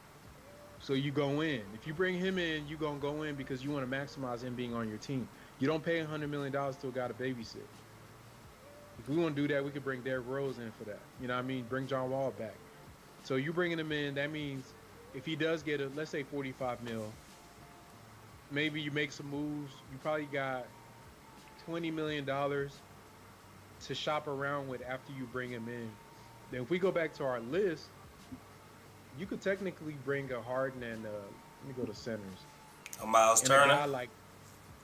So you go in. If you bring him in, you're going to go in because you want to maximize him being on your team. You don't pay $100 million to a guy to babysit. If we want to do that, we could bring Derrick Rose in for that. You know what I mean? Bring John Wall back. So you bringing him in, that means if he does get, let's say 45 mil, maybe you make some moves. You probably got $20 million to shop around with after you bring him in. Then if we go back to our list, you could technically bring a Harden and let me go to centers. A Miles Turner?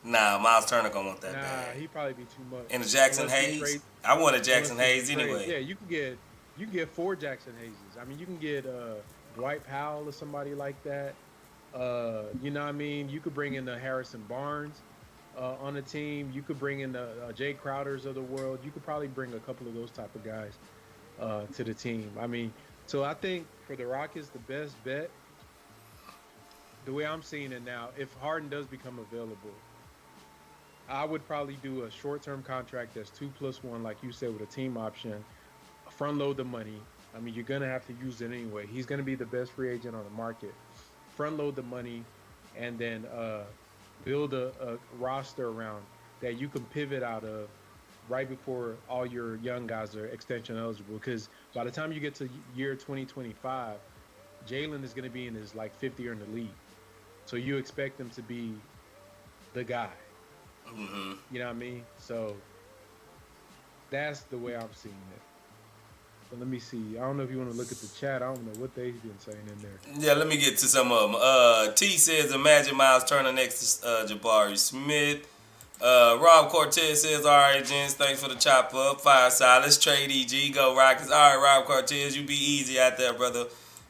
Nah, Miles Turner gonna want that bag. He'd probably be too much. And a Jackson Hayes? I want a Jackson Hayes anyway. Yeah, you can get 4 Jackson Hayeses. I mean, you can get Dwight Powell or somebody like that. You know what I mean? You could bring in the Harrison Barnes on the team. You could bring in the Jay Crowders of the world. You could probably bring a couple of those type of guys to the team. I mean, so I think for the Rockets, the best bet, the way I'm seeing it now, if Harden does become available, I would probably do a short-term contract that's 2+1, like you said, with a team option. Front load the money. I mean, you're gonna have to use it anyway. He's gonna be the best free agent on the market. Front load the money, and then build a roster around that you can pivot out of right before all your young guys are extension eligible. Because by the time you get to year 2025, Jalen is going to be in his like 50 year in the league. So you expect him to be the guy. Mm-hmm. You know what I mean? So that's the way I'm seeing it. But let me see. I don't know if you want to look at the chat. I don't know what they've been saying in there. Yeah, let me get to some of them. T says, imagine Miles Turner next to Jabari Smith. Rob Cortez says, all right, gents, thanks for the chop up. 5 side. Let's trade EG. Go Rockets. All right, Rob Cortez, you be easy out there, brother.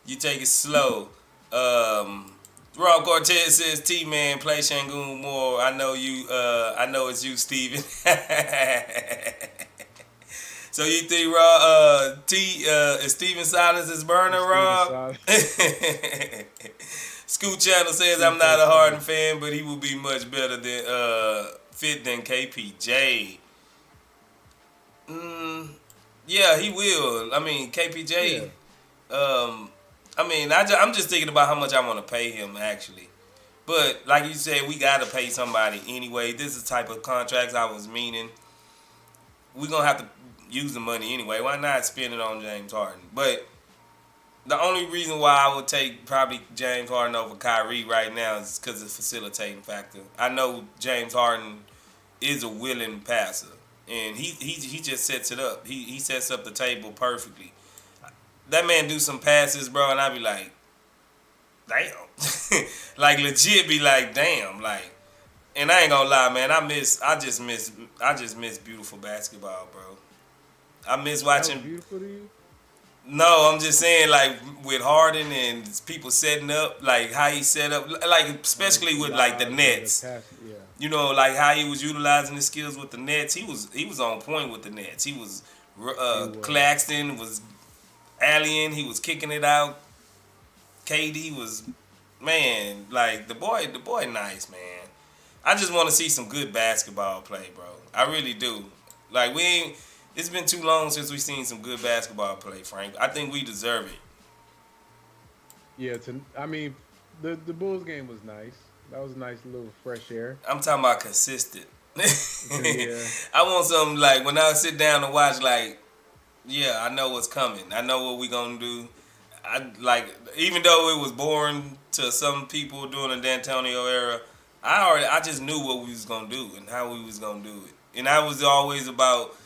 You take it slow. Rob Cortez says, T-Man, play Sengun more. I know you. I know it's you, Steven. So you think is Steven Silas' burner, Rob? Scoot Channel says, I'm not a Harden fan, but he will be much better than fit than KPJ. Yeah, he will. I mean, KPJ. Yeah. I'm just thinking about how much I want to pay him, actually. But like you said, we got to pay somebody anyway. This is the type of contracts I was meaning. We're going to have to use the money anyway. Why not spend it on James Harden? But the only reason why I would take probably James Harden over Kyrie right now is because of the facilitating factor. I know James Harden is a willing passer, and he just sets it up. He sets up the table perfectly. That man do some passes, bro, and I be like, damn. Like legit be like, damn, like. And I ain't gonna lie, man. I just miss beautiful basketball, bro. I miss watching. That was beautiful to you? No, I'm just saying, like with Harden and people setting up, like how he set up, like especially with like the Nets. Yeah. You know, like how he was utilizing his skills with the Nets. He was on point with the Nets. He was Claxton was alien. He was kicking it out. KD was, man, like the boy nice, man. I just want to see some good basketball play, bro. I really do. Like it's been too long since we've seen some good basketball play, Frank. I think we deserve it. Yeah, I mean, the Bulls game was nice. That was a nice little fresh air. I'm talking about consistent. Yeah. I want something like when I sit down and watch, like, yeah, I know what's coming. I know what we gonna do. Even though it was boring to some people during the D'Antonio era, I just knew what we was gonna do and how we was gonna do it. And I was always about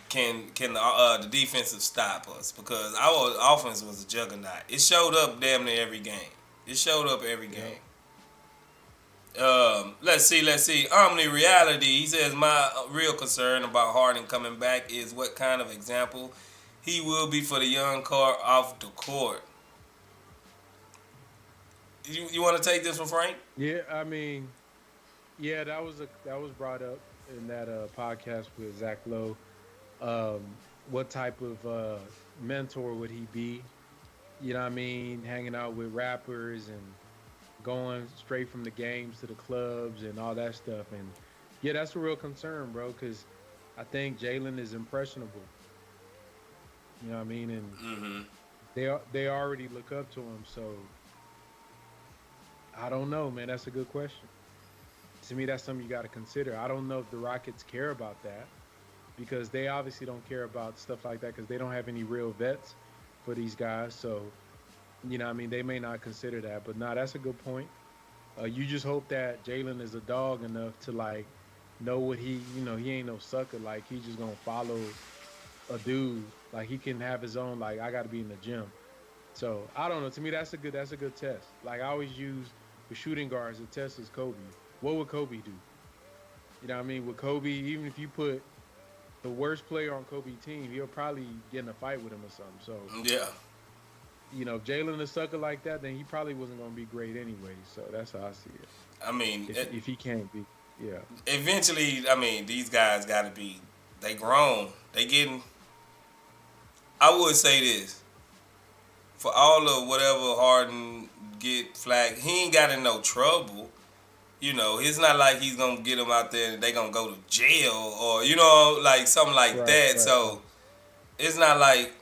can the defensive stop us, because our offense was a juggernaut. It showed up damn near every game. It showed up every game. Let's see. Omni Reality, he says, my real concern about Harden coming back is what kind of example he will be for the young car off the court. You want to take this one, Frank? Yeah, I mean, yeah, that was brought up in that podcast with Zach Lowe. What type of mentor would he be? You know what I mean? Hanging out with rappers and going straight from the games to the clubs and all that stuff. And yeah, that's a real concern, bro, because I think Jalen is impressionable. You know what I mean? And they already look up to him. So I don't know, man. That's a good question. To me, that's something you got to consider. I don't know if the Rockets care about that, because they obviously don't care about stuff like that because they don't have any real vets for these guys. So, you know what I mean, they may not consider that. But, nah, that's a good point. You just hope that Jalen is a dog enough to, like, know what he ain't no sucker. Like, he's just going to follow a dude. Like, he can have his own, like, I got to be in the gym. So, I don't know. To me, that's a good test. Like, I always use the shooting guards to test is Kobe. What would Kobe do? You know what I mean? With Kobe, even if you put the worst player on Kobe's team, he'll probably get in a fight with him or something. So yeah, if Jalen a sucker like that, then he probably wasn't gonna be great anyway. So that's how I see it. I mean, If he can't be, yeah, eventually, I mean, these guys got to be. They grown. They getting. I would say this for all of whatever Harden get flagged, he ain't got in no trouble. It's not like he's gonna get them out there and they gonna go to jail or like something like right, that. right. So it's not like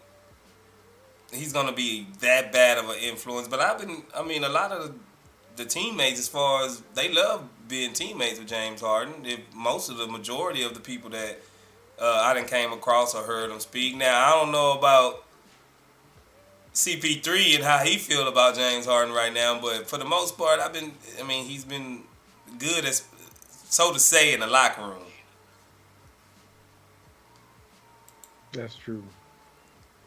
he's gonna be that bad of an influence. But I mean, a lot of the teammates, as far as they love being teammates with James Harden. If most of the majority of the people that I done came across or heard him speak. Now I don't know about CP3 and how he feel about James Harden right now, but for the most part, he's been good as so to say in the locker room. That's true.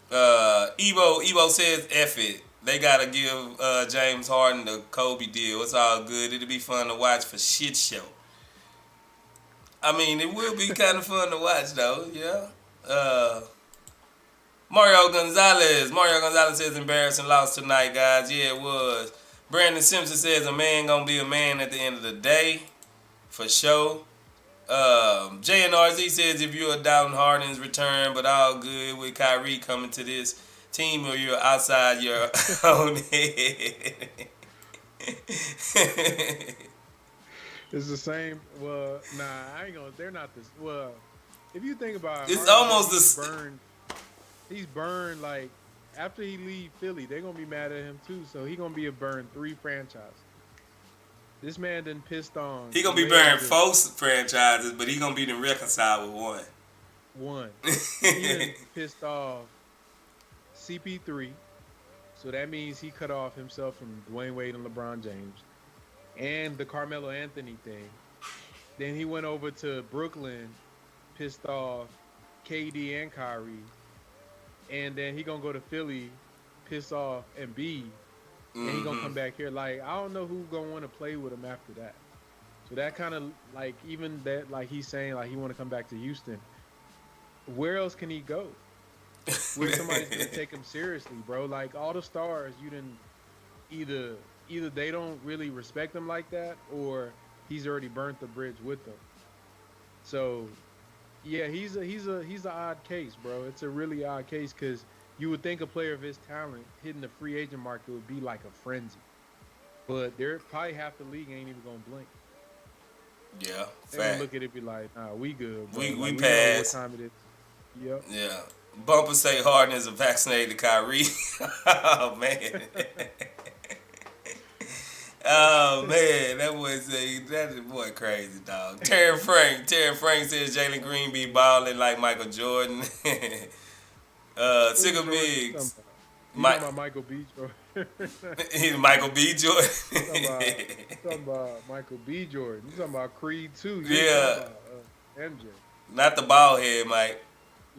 Evo says F it. They gotta give James Harden the Kobe deal. It's all good. It'll be fun to watch for shit show. I mean, it will be kind of fun to watch though. Yeah. Mario Gonzalez says embarrassing loss tonight, guys. Yeah, it was. Brandon Simpson says a man gonna be a man at the end of the day, for sure. JNRZ says if you're doubting Harden's return, but all good with Kyrie coming to this team, or you're outside your own head. It's the same. Well, nah, I ain't gonna. They're not this. Well, if you think about it, It's Harden, almost he's the burned. He's burned. Like after he leave Philly, they're gonna be mad at him too. So he gonna be a burned 3 franchises. This man done pissed on. he gonna be burning 4 franchises, but he gonna be them reconciled with one. One. He done pissed off CP3. So that means he cut off himself from Dwayne Wade and LeBron James. And the Carmelo Anthony thing. Then he went over to Brooklyn, pissed off KD and Kyrie. And then he gonna go to Philly, piss off Embiid. And he gonna come back here. Like, I don't know who gonna want to play with him after that. So that kind of, like, even that, like, he's saying, like, he want to come back to Houston. Where else can he go? Where somebody's gonna take him seriously, bro? Like, all the stars, you didn't either they don't really respect him like that, or he's already burnt the bridge with them. So, yeah, he's an odd case, bro. It's a really odd case because you would think a player of his talent hitting the free agent market would be like a frenzy, but they're probably half the league ain't even gonna blink. Yeah, They gonna fact. look at it and be like, nah, we good, bro. We Like, passed. know what time it is. Yep. Yeah. Bumper say Harden is a vaccinated Kyrie. Oh man. Oh man, that boy crazy, dog. Terry Frank says Jalen Green be balling like Michael Jordan. Sigga Miggs. You talking about Michael B. Jordan? He's Michael B. Jordan. talking about Michael B. Jordan. You talking about Creed too? Yeah. MJ. Not the bald head, Mike.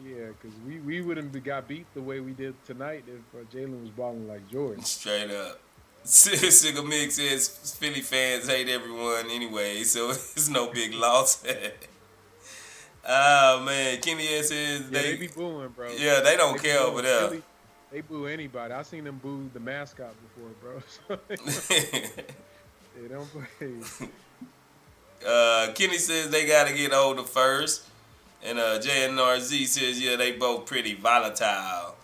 Yeah, because we wouldn't got beat the way we did tonight if Jalen was balling like Jordan. Straight up. Sigga Mix says Philly fans hate everyone anyway, so it's no big loss. Oh man, Kenny S says they be booing, bro. Yeah, they don't care over there. Philly, they boo anybody. I seen them boo the mascot before, bro. They don't play. Kenny says they gotta get older first. And JNRZ says, yeah, they both pretty volatile.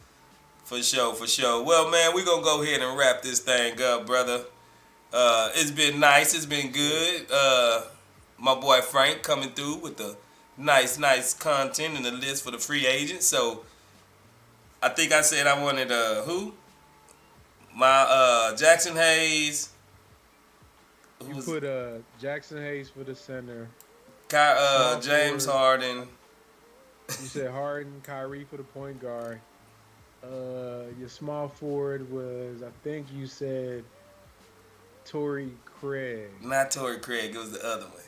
For sure. Well, man, we going to go ahead and wrap this thing up, brother. It's been nice. It's been good. My boy Frank coming through with the nice content and the list for the free agents. So, I think I said I wanted, who? My Jackson Hayes. You put Jackson Hayes for the center. James Harden. You said Harden, Kyrie for the point guard. Your small forward was, I think you said Torrey Craig. Not Torrey Craig, it was the other one.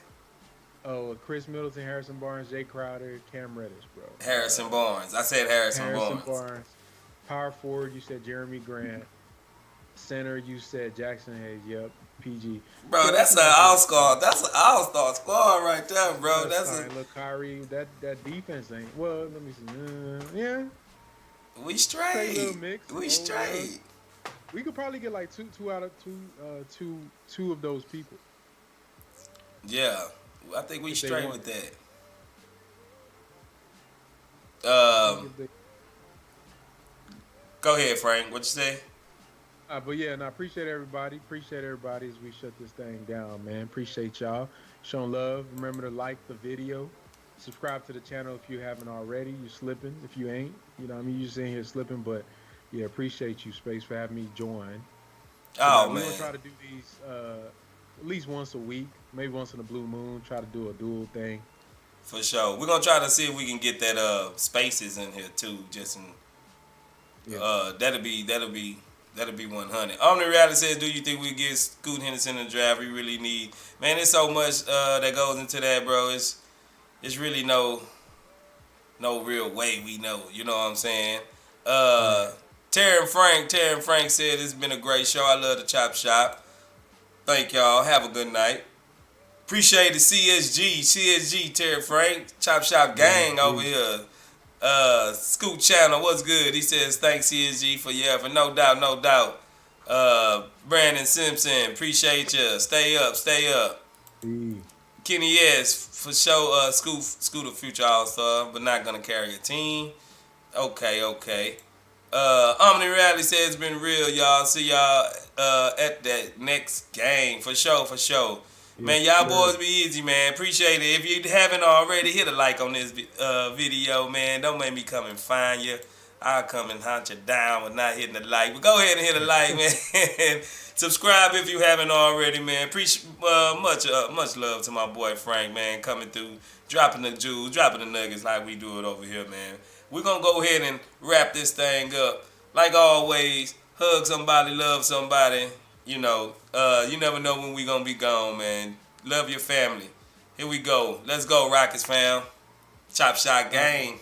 Oh, Chris Middleton, Harrison Barnes, Jay Crowder, Cam Reddish, bro. Harrison Barnes. I said Harrison Barnes. Power forward, you said Jeremy Grant. Center, you said Jackson Hayes. Yep. PG. Bro, that's an all-star. That's an all-star squad right there, bro. That's fine. Look, Kyrie, that defense ain't. Well, let me see. Yeah. We straight. Little mix. We straight. We could probably get like two out of two of those people Yeah, I think we if they straight want with it. that. I think if they. Go ahead, Frank. What you say? But yeah, and I appreciate everybody. Appreciate everybody as we shut this thing down, man. Appreciate y'all showing love. Remember to like the video, subscribe to the channel if you haven't already. You slipping if you ain't. You know, what I mean, you just in here slipping, but yeah, appreciate you, Space, for having me join tonight. Oh We're gonna man, try to do these at least once a week, maybe once in a blue moon. Try to do a dual thing. for sure. We're gonna try to see if we can get that spaces in here too. Just in, Yeah. that'll be 100. Omni Reality says, do you think we get Scoot Henderson in the draft? We really need. Man, there's so much that goes into that, bro. It's really no real way we know. You know what I'm saying? Right. Terry and Frank said it's been a great show. I love the Chop Shop. Thank y'all. Have a good night. Appreciate the CSG, Terry Frank, Chop Shop Yeah. Gang over here. Scoot Channel, what's good? He says, thanks CSG for your effort. No doubt, no doubt. Brandon Simpson, appreciate you. Stay up, stay up. Yeah. Kenny S, for sure, Scooter future All-Star, but not going to carry a team. Okay. Omni Reality says it's been real, y'all. See y'all at that next game. For sure. Man, Yes, y'all sir. boys be easy, man. Appreciate it. If you haven't already, hit a like on this video, man. Don't make me come and find you. I'll come and hunt you down with not hitting the like. But go ahead and hit a like, man. Subscribe if you haven't already, man. Much love to my boy Frank, man. Coming through, dropping the jewels, dropping the nuggets like we do it over here, man. We're going to go ahead and wrap this thing up. Like always, hug somebody, love somebody. You know, you never know when we going to be gone, man. Love your family. Here we go. Let's go, Rockets fam. Chop Shot Gang.